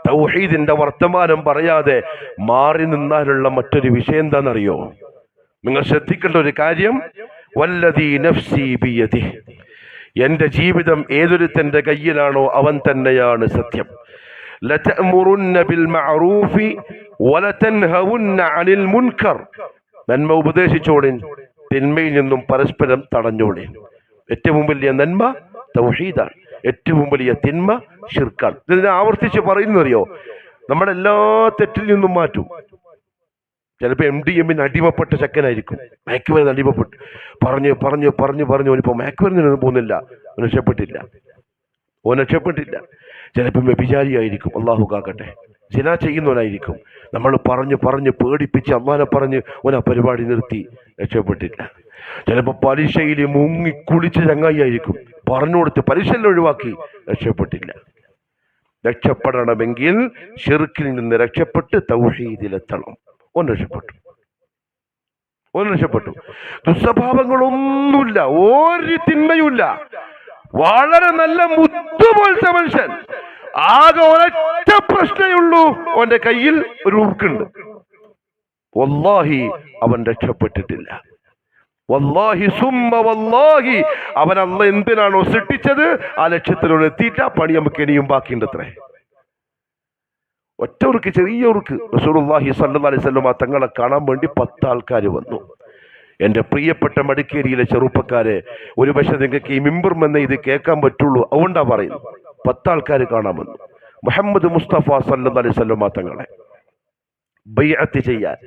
തൗഹീദിന്റെ വർത്തമാനം പറയാതെ മാറി നിന്നാലുള്ള മറ്റൊരു വിഷയം എന്താണെന്നറിയോ? നിങ്ങൾ ശ്രദ്ധിക്കേണ്ട ഒരു കാര്യം, വല്ലദീ നഫ്സി ബിയദിഹി, എന്റെ ജീവിതം ഏതൊരുത്തന്റെ കയ്യിലാണോ അവൻ തന്നെയാണ് സത്യം. ലതഅമുറുന്ന ബിൽ മഅറൂഫി വലതൻഹവുന്ന അനിൽ മുൻകർ, നന്മ ഉപദേശിച്ചോളിൻ, തിന്മയിൽ നിന്നും പരസ്പരം തടഞ്ഞോളിൻ. ഏറ്റവും വലിയ നന്മ തൗഹീദാണ്, ഏറ്റവും വലിയ തിന്മ ശിർക്കാണ്. ഇതിനെ ആവർത്തിച്ച് പറയുന്നറിയോ? നമ്മുടെ എല്ലാ തെറ്റിൽ നിന്നും മാറ്റും. ചിലപ്പോൾ MDMA അടിമപ്പെട്ട ചക്കനായിരിക്കും, മയക്കുമരുന്ന് അടിമപ്പെട്ട് പറഞ്ഞു പറഞ്ഞു പറഞ്ഞു പറഞ്ഞു ഓനിപ്പോ മയക്കുമരുന്നിനൊന്നും പോകുന്നില്ല, രക്ഷപ്പെട്ടില്ല. ചിലപ്പോൾ വ്യഭിചാരിയായിരിക്കും, അള്ളാഹു കാക്കട്ടെ, സിന ചെയ്യുന്നവനായിരിക്കും. നമ്മൾ പറഞ്ഞു പറഞ്ഞ് പേടിപ്പിച്ച് അള്ളാനെ പറഞ്ഞ് ഓന പരിപാടി നിർത്തി, രക്ഷപ്പെട്ടില്ല. ചിലപ്പോൾ പലിശയിൽ മുങ്ങി കുളിച്ച് ചങ്ങായിയായിരിക്കും, പറഞ്ഞു കൊടുത്ത് പലിശയെല്ലാം ഒഴിവാക്കി, രക്ഷപ്പെട്ടില്ല. രക്ഷപ്പെടണമെങ്കിൽ ശിർക്കിൽ നിന്ന് രക്ഷപ്പെട്ട് തൗഹീദിലെത്തണം. ഓൻ രക്ഷപ്പെട്ടു. ദുസ്വഭാവങ്ങളൊന്നുമില്ല, ഒരു തിന്മയുമില്ല, വളരെ നല്ല മുത്തുപോലത്തെ മനുഷ്യൻ. ആകെ ഒരൊറ്റ പ്രശ്നമുള്ളൂ, അവന്റെ കയ്യിൽ ഒരു ഉറുക്കുണ്ട്. വല്ലാഹി അവൻ രക്ഷപ്പെട്ടിട്ടില്ല. വല്ലാഹി സുമ്മ വല്ലാഹി, അവൻ അല്ലാഹ് എന്തിനാണോ സൃഷ്ടിച്ചത് ആ ലക്ഷ്യത്തിനോട് എത്തിയിട്ട് ആ പണി നമുക്ക് ഇനിയും ബാക്കിയുണ്ടത്രേ. ഒറ്റ ഉറുക്ക്, ചെറിയ ഉറുക്ക്. റസൂലുള്ളാഹി സ്വല്ലല്ലാഹു അലൈഹി വസല്ലം തങ്ങളെ കാണാൻ വേണ്ടി 10 ആൾക്കാർ വന്നു. എൻ്റെ പ്രിയപ്പെട്ട മടിക്കേരിയിലെ ചെറുപ്പക്കാരെ, ഒരു പക്ഷെ നിങ്ങൾക്ക് ഈ മിമ്പറും എന്ന് ഇത് കേൾക്കാൻ പറ്റുള്ളൂ, അതുകൊണ്ടാ പറയുന്നു. 10 ആൾക്കാർ കാണാൻ വന്നു. മുഹമ്മദ് മുസ്തഫ സ്വല്ലല്ലാഹു അലൈഹി വസല്ലം തങ്ങളെ ബൈഅത്ത് ചെയ്യാൻ,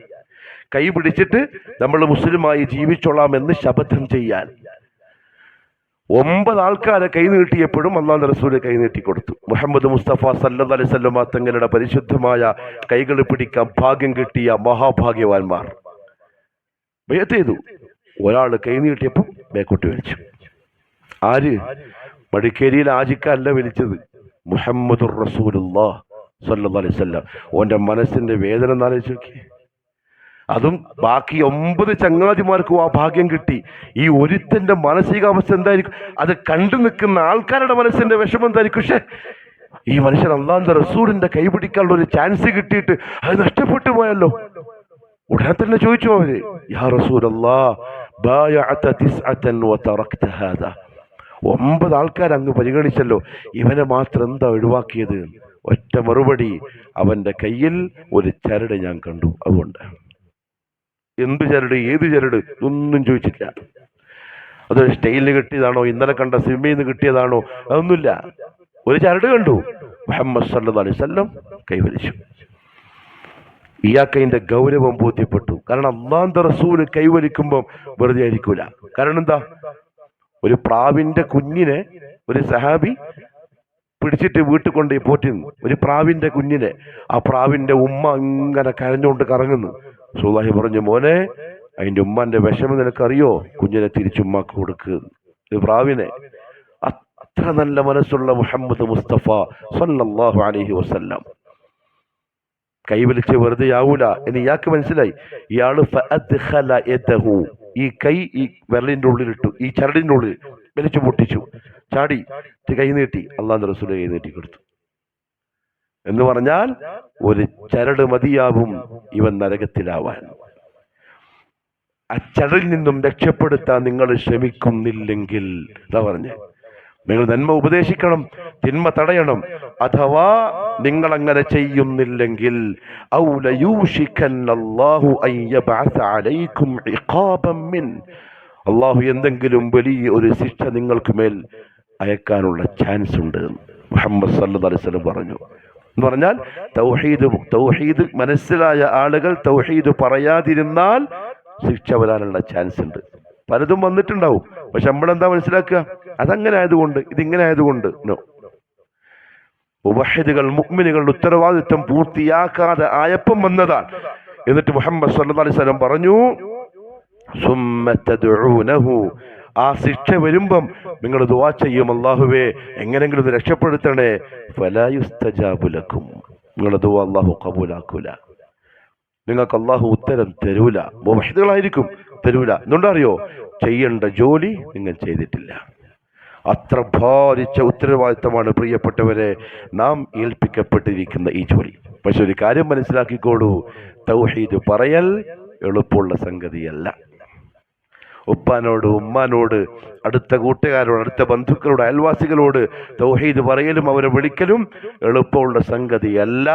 കൈ പിടിച്ചിട്ട് നമ്മൾ മുസ്ലിമായി ജീവിച്ചോളാമെന്ന് ശപഥം ചെയ്യാൻ. 9 ആൾക്കാരെ കൈ നീട്ടിയപ്പോഴും അല്ലാഹുവിന്റെ റസൂൽ കൈ നീട്ടിക്കൊടുത്തു. മുഹമ്മദ് മുസ്തഫ സല്ലല്ലാഹു അലൈഹി വസല്ലം തങ്ങളുടെ പരിശുദ്ധമായ കൈകൾ പിടിക്കാൻ ഭാഗ്യം കിട്ടിയ മഹാഭാഗ്യവാന്മാർ ബൈഅത്ത് ചെയ്തു. ഒരാൾ കൈ നീട്ടിയപ്പോൾ ബേക്കോട്ട് വലിച്ചു. ആര്? മടിക്കേരിയിൽ ആജിക്കല്ല വലിച്ചത്, മുഹമ്മദുർ റസൂലുള്ളാഹ് സല്ലല്ലാഹു അലൈഹി വസല്ലം. ഓന്റെ മനസ്സിന്റെ വേദന എന്നാലോചിച്ച് നോക്കി. അതും ബാക്കി 9 ചങ്ങാതിമാർക്കും ആ ഭാഗ്യം കിട്ടി. ഈ ഒരുത്തന്റെ മാനസികാവസ്ഥ എന്തായിരിക്കും? അത് കണ്ടു നിൽക്കുന്ന ആൾക്കാരുടെ മനസ്സിന്റെ വിഷമം എന്തായിരിക്കും? പക്ഷെ ഈ മനുഷ്യൻ അല്ലാഹുവിന്റെ റസൂലിന്റെ കൈ പിടിക്കാനുള്ള ഒരു ചാൻസ് കിട്ടിയിട്ട് അത് നഷ്ടപ്പെട്ടു പോയല്ലോ. ഉടനെ തന്നെ ചോദിച്ചു അവര്, യാ റസൂലല്ലാഹ് ബായഅത 9 വതറക്ത ഹാദാ, 9 ആൾക്കാർ അങ്ങ് പരിഗണിച്ചല്ലോ, ഇവനെ മാത്രം എന്താ ഒഴിവാക്കിയത്? ഒറ്റ മറുപടി, അവന്റെ കയ്യിൽ ഒരു ചരട് ഞാൻ കണ്ടു, അതുകൊണ്ട്. എന്ത് ചരട്, ഏത് ചരട് ഒന്നും ചോദിച്ചില്ല. അതൊരു സ്റ്റൈലിന് കിട്ടിയതാണോ, ഇന്നലെ കണ്ട സിനിമയിൽ നിന്ന് കിട്ടിയതാണോ, അതൊന്നുമില്ല. ഒരു ചരട് കണ്ടു, മുഹമ്മദ് സല്ലല്ലാഹു അലൈഹി വസല്ലം കൈവലിച്ചു. ഇയാൾക്ക് അതിന്റെ ഗൗരവം ബോധ്യപ്പെട്ടു. കാരണം അല്ലാഹുവിന്റെ റസൂല് കൈവലിക്കുമ്പോൾ വെറുതെ ആയിരിക്കൂല. കാരണം എന്താ? ഒരു പ്രാവിന്റെ കുഞ്ഞിനെ ഒരു സഹാബി പിടിച്ചിട്ട് വീട്ടിൽ കൊണ്ട് പോറ്റുന്നു, ഒരു പ്രാവിന്റെ കുഞ്ഞിനെ. ആ പ്രാവിന്റെ ഉമ്മ ഇങ്ങനെ കരഞ്ഞുകൊണ്ട് കറങ്ങുന്നു. റസൂലുള്ളാഹി പറഞ്ഞു, മോനെ, അതിന്റെ ഉമ്മാന്റെ വിഷമം നിനക്കറിയോ? കുഞ്ഞിനെ തിരിച്ചുമ്മാക്ക് കൊടുക്കുക, ഇത് പ്രാവിനെ. അത്ര നല്ല മനസ്സുള്ള മുഹമ്മദ് മുസ്തഫ സല്ലല്ലാഹു അലൈഹി വസല്ലം കൈവലിച്ച് വെറുതെ ആവൂല എന്ന് ഇയാൾക്ക് മനസ്സിലായി. ഇയാള് ഫഅദ്ഖല യദഹു, ഈ കൈ ഈ വിരലിന്റെ ഉള്ളിലിട്ടു, ഈ ചരടിന്റെ ഉള്ളിൽ വലിച്ചു പൊട്ടിച്ചു, ചാടി കൈ നീട്ടി. അല്ലാഹുവിന്റെ റസൂൽ കൈ നീട്ടി കൊടുത്തു. എന്ന് പറഞ്ഞാൽ ഒരു ചരട് മതിയാവും ഇവൻ നരകത്തിലാവാൻ. ആ ചരടിൽ നിന്നും രക്ഷപ്പെടുത്താൻ നിങ്ങൾ ശ്രമിക്കുന്നില്ലെങ്കിൽ, എന്താ പറഞ്ഞേ, നിങ്ങൾ നന്മ ഉപദേശിക്കണം, തിന്മ തടയണം. അഥവാ നിങ്ങൾ അങ്ങനെ ചെയ്യുന്നില്ലെങ്കിൽ അള്ളാഹു എന്തെങ്കിലും വലിയ ഒരു ശിക്ഷ നിങ്ങൾക്ക് മേൽ അയക്കാനുള്ള ചാൻസ് ഉണ്ട്. മുഹമ്മദ് സല്ലല്ലാഹു അലൈഹി വസല്ലം പറഞ്ഞു. എന്ന് പറഞ്ഞാൽ തൗഹീദ് മനസ്സിലായ ആളുകൾ തൗഹീദ് പറയാതിരുന്നാൽ ശിക്ഷ വരാനുള്ള ചാൻസ് ഉണ്ട്. പലതും വന്നിട്ടുണ്ടാവും, പക്ഷെ നമ്മളെന്താ മനസ്സിലാക്കുക, അതങ്ങനെ ആയതുകൊണ്ട്, ഇതിങ്ങനെ ആയതുകൊണ്ട്. നോ, മുവഹിദുകൾ മുഅ്മിനുകളുടെ ഉത്തരവാദിത്വം പൂർത്തിയാക്കാതെ ആയപ്പം വന്നതാണ്. എന്നിട്ട് മുഹമ്മദ് സല്ലല്ലാഹു അലൈഹി വസല്ലം പറഞ്ഞു, സുമ്മ തദ്ഉനഹു, ആ ശിക്ഷ വരുമ്പം നിങ്ങൾ ദുആ ചെയ്യും, അല്ലാഹുവേ എങ്ങനെങ്കിലും ഇത് രക്ഷപ്പെടുത്തണേ. ഫലാ യുസ്തജാബു ലക്കും, നിങ്ങളുടെ ദുആ അല്ലാഹു ഖബൂലാക്കൂല, നിങ്ങൾക്ക് അല്ലാഹു ഉത്തരം തരൂല. മുവഹിദുകളായിരിക്കും, തരൂല. എന്തുകൊണ്ടറിയോ? ചെയ്യേണ്ട ജോലി നിങ്ങൾ ചെയ്തിട്ടില്ല. അത്ര ഭാരിച്ച ഉത്തരവാദിത്തമാണ് പ്രിയപ്പെട്ടവരെ നാം ഏൽപ്പിക്കപ്പെട്ടിരിക്കുന്ന ഈ ജോലി. പക്ഷെ ഒരു കാര്യം മനസ്സിലാക്കിക്കോളൂ, തൗഹീദ് പറയൽ എളുപ്പമുള്ള സംഗതിയല്ല. ഉപ്പാനോട്, ഉമ്മാനോട്, അടുത്ത കൂട്ടുകാരോട്, അടുത്ത ബന്ധുക്കളോട്, അയൽവാസികളോട് തൗഹീദ് പറയലും അവരെ വിളിക്കലും എളുപ്പമുള്ള സംഗതിയല്ല.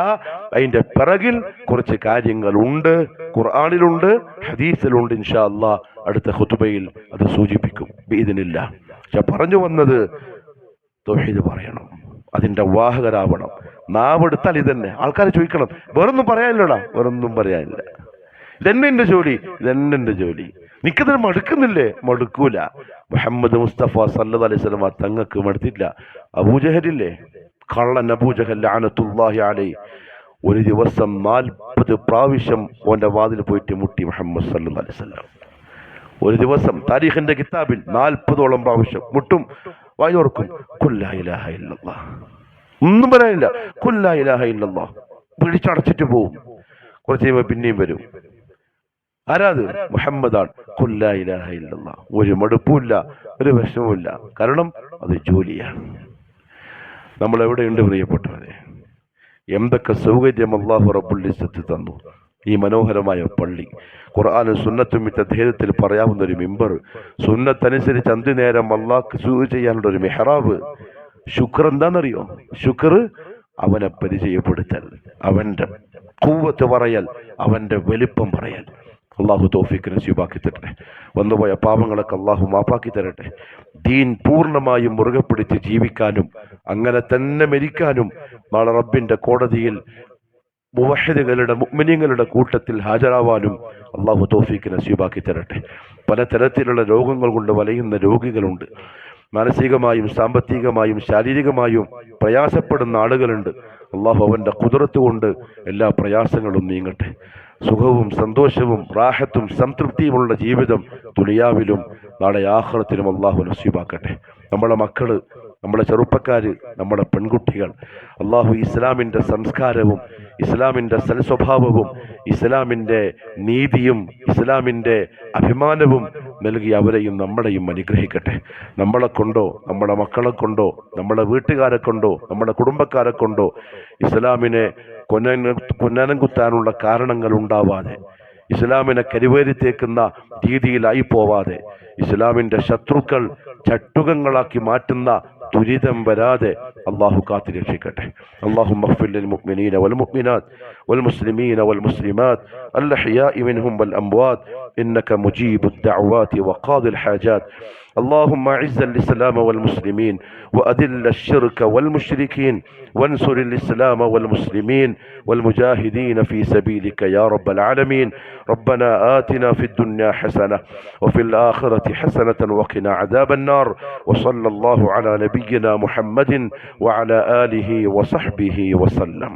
അതിൻ്റെ പിറകിൽ കുറച്ച് കാര്യങ്ങളുണ്ട്, ഖുർആനിലുണ്ട്, ഹദീസിലുണ്ട്. ഇൻഷാ അല്ലാഹ് അടുത്ത ഖുതുബയിൽ അത് സൂചിപ്പിക്കും ബിഇദ്നില്ലാഹ്. പക്ഷെ പറഞ്ഞു വന്നത്, തൗഹീദ് പറയണം, അതിൻ്റെ വാഹകരാവണം. നാവെടുത്താൽ ഇതന്നെ. ആൾക്കാർ ചോദിക്കണം, വേറൊന്നും പറയാനില്ലടാ. വേറൊന്നും പറയാനില്ല, ഇതന്നെ എൻ്റെ ജോലി, ഇതന്നെ എൻ്റെ ജോലി. നിക്കതിന് മടുക്കുന്നില്ലേ? മടുക്കൂല. മുഹമ്മദ് മുസ്തഫ സല്ലല്ലാഹു അലൈഹി വസല്ലം തങ്ങൾക്ക് മടുത്തില്ല. അബൂജഹലില്ലേ, കള്ളൻ അബൂജഹൽ ലഅനത്തുല്ലാഹി അലൈഹി, ഒരു ദിവസം 40 പ്രാവശ്യം ഓന്റെ വാതിൽ പോയിട്ട് മുട്ടി മുഹമ്മദ് സല്ലല്ലാഹു അലൈഹി വസല്ലം. ഒരു ദിവസം താരീഖിന്റെ കിതാബിൽ 40ഓളം പ്രാവശ്യം മുട്ടും, വായോർക്കും ഖുൽ ലാ ഇലാഹ ഇല്ലല്ലാഹ്, ഒന്നും പറയാനില്ല, ഖുൽ ലാ ഇലാഹ ഇല്ലല്ലാഹ്, പിടിച്ചടച്ചിട്ട് പോവും. കുറച്ച് കഴിയുമ്പോൾ പിന്നെയും വരും. ആരാത്? മുഹമ്മദാണ്. ഖുൽ ലാ ഇലാഹ ഇല്ലല്ലാഹ്. ഒരു മടുപ്പുമില്ല, ഒരു വിഷമവുമില്ല. കാരണം അത് ജോലിയാണ്. നമ്മൾ എവിടെയുണ്ട് പ്രിയപ്പെട്ടവരെ? എന്തൊക്കെ സൗകര്യം അല്ലാഹു റബ്ബുൽ ഇസ്സത്ത് തന്നു. ഈ മനോഹരമായ പള്ളി, ഖുർആനും സുന്നത്തും വിത്ത് ധൈര്യത്തിൽ പറയാവുന്ന ഒരു മിമ്പർ, സുന്നത്തനുസരിച്ച് അന്തിനേരം അല്ലാഹ്ക്ക് സുജൂദ് ചെയ്യാനുള്ള ഒരു മെഹ്റാബ്. ശുക്ർ എന്താണെന്നറിയോ? ശുക്ർ അവനെ പരിചയപ്പെടുത്തൽ, അവന്റെ ഖുവ്വത്ത് പറയൽ, അവന്റെ വലിപ്പം പറയൽ. അള്ളാഹു തൗഫീഖ് നസീബാക്കി തരട്ടെ. വന്നുപോയ പാപങ്ങളൊക്കെ അള്ളാഹു മാപ്പാക്കി തരട്ടെ. ദീൻ പൂർണ്ണമായും മുറുകെ പിടിച്ച് ജീവിക്കാനും അങ്ങനെ തന്നെ മരിക്കാനും നാളെ റബ്ബിന്റെ കോടതിയിൽ മുവഹിദുകളുടെ മുഅ്മിനീങ്ങളുടെ കൂട്ടത്തിൽ ഹാജരാവാനും അള്ളാഹു തൗഫീഖ് നസീബാക്കി തരട്ടെ. പലതരത്തിലുള്ള രോഗങ്ങൾ കൊണ്ട് വലയുന്ന രോഗികളുണ്ട്. മാനസികമായും സാമ്പത്തികമായും ശാരീരികമായും പ്രയാസപ്പെടുന്ന ആളുകളുണ്ട്. അള്ളാഹു അവന്റെ ഖുദ്റത്ത് കൊണ്ട് എല്ലാ പ്രയാസങ്ങളും നീങ്ങട്ടെ. സുഖവും സന്തോഷവും റാഹത്തും സംതൃപ്തിയുമുള്ള ജീവിതം ദുനിയാവിലും നാളെ ആഖിറത്തിലും അള്ളാഹു നസീബാക്കട്ടെ. നമ്മളെ മക്കള്, നമ്മളെ ചെറുപ്പക്കാര്, നമ്മുടെ പെൺകുട്ടികൾ അള്ളാഹു ഇസ്ലാമിൻ്റെ സംസ്കാരവും ഇസ്ലാമിൻ്റെ സൽസ്വഭാവവും ഇസ്ലാമിൻ്റെ നീതിയും ഇസ്ലാമിൻ്റെ അഭിമാനവും നൽകി അവരെയും നമ്മളെയും അനുഗ്രഹിക്കട്ടെ. നമ്മളെ കൊണ്ടോ നമ്മുടെ മക്കളെ കൊണ്ടോ നമ്മുടെ വീട്ടുകാരെ കൊണ്ടോ നമ്മുടെ കുടുംബക്കാരെ കൊണ്ടോ ഇസ്ലാമിനെ കൊന്നനം കുത്താനുള്ള കാരണങ്ങൾ ഉണ്ടാവാതെ, ഇസ്ലാമിനെ കരിവേരിത്തേക്കുന്ന രീതിയിലായി പോവാതെ, ഇസ്ലാമിൻ്റെ ശത്രുക്കൾ ചട്ടുകങ്ങളാക്കി മാറ്റുന്ന ദുരിതം വരാതെ അള്ളാഹു കാത്തു രക്ഷിക്കട്ടെ. اللهم اغفر للمؤمنين والمؤمنات والمسلمين والمسلمات الأحياء منهم والأموات إنك مجيب الدعوات وقاضي الحاجات. اللهم اعز الإسلام والمسلمين وأذل الشرك والمشركين وانصر الإسلام والمسلمين والمجاهدين في سبيلك يا رب العالمين. ربنا آتنا في الدنيا حسنة وفي الآخرة حسنة وقنا عذاب النار. وصلى الله على نبينا محمد وعلى آله وصحبه وسلم.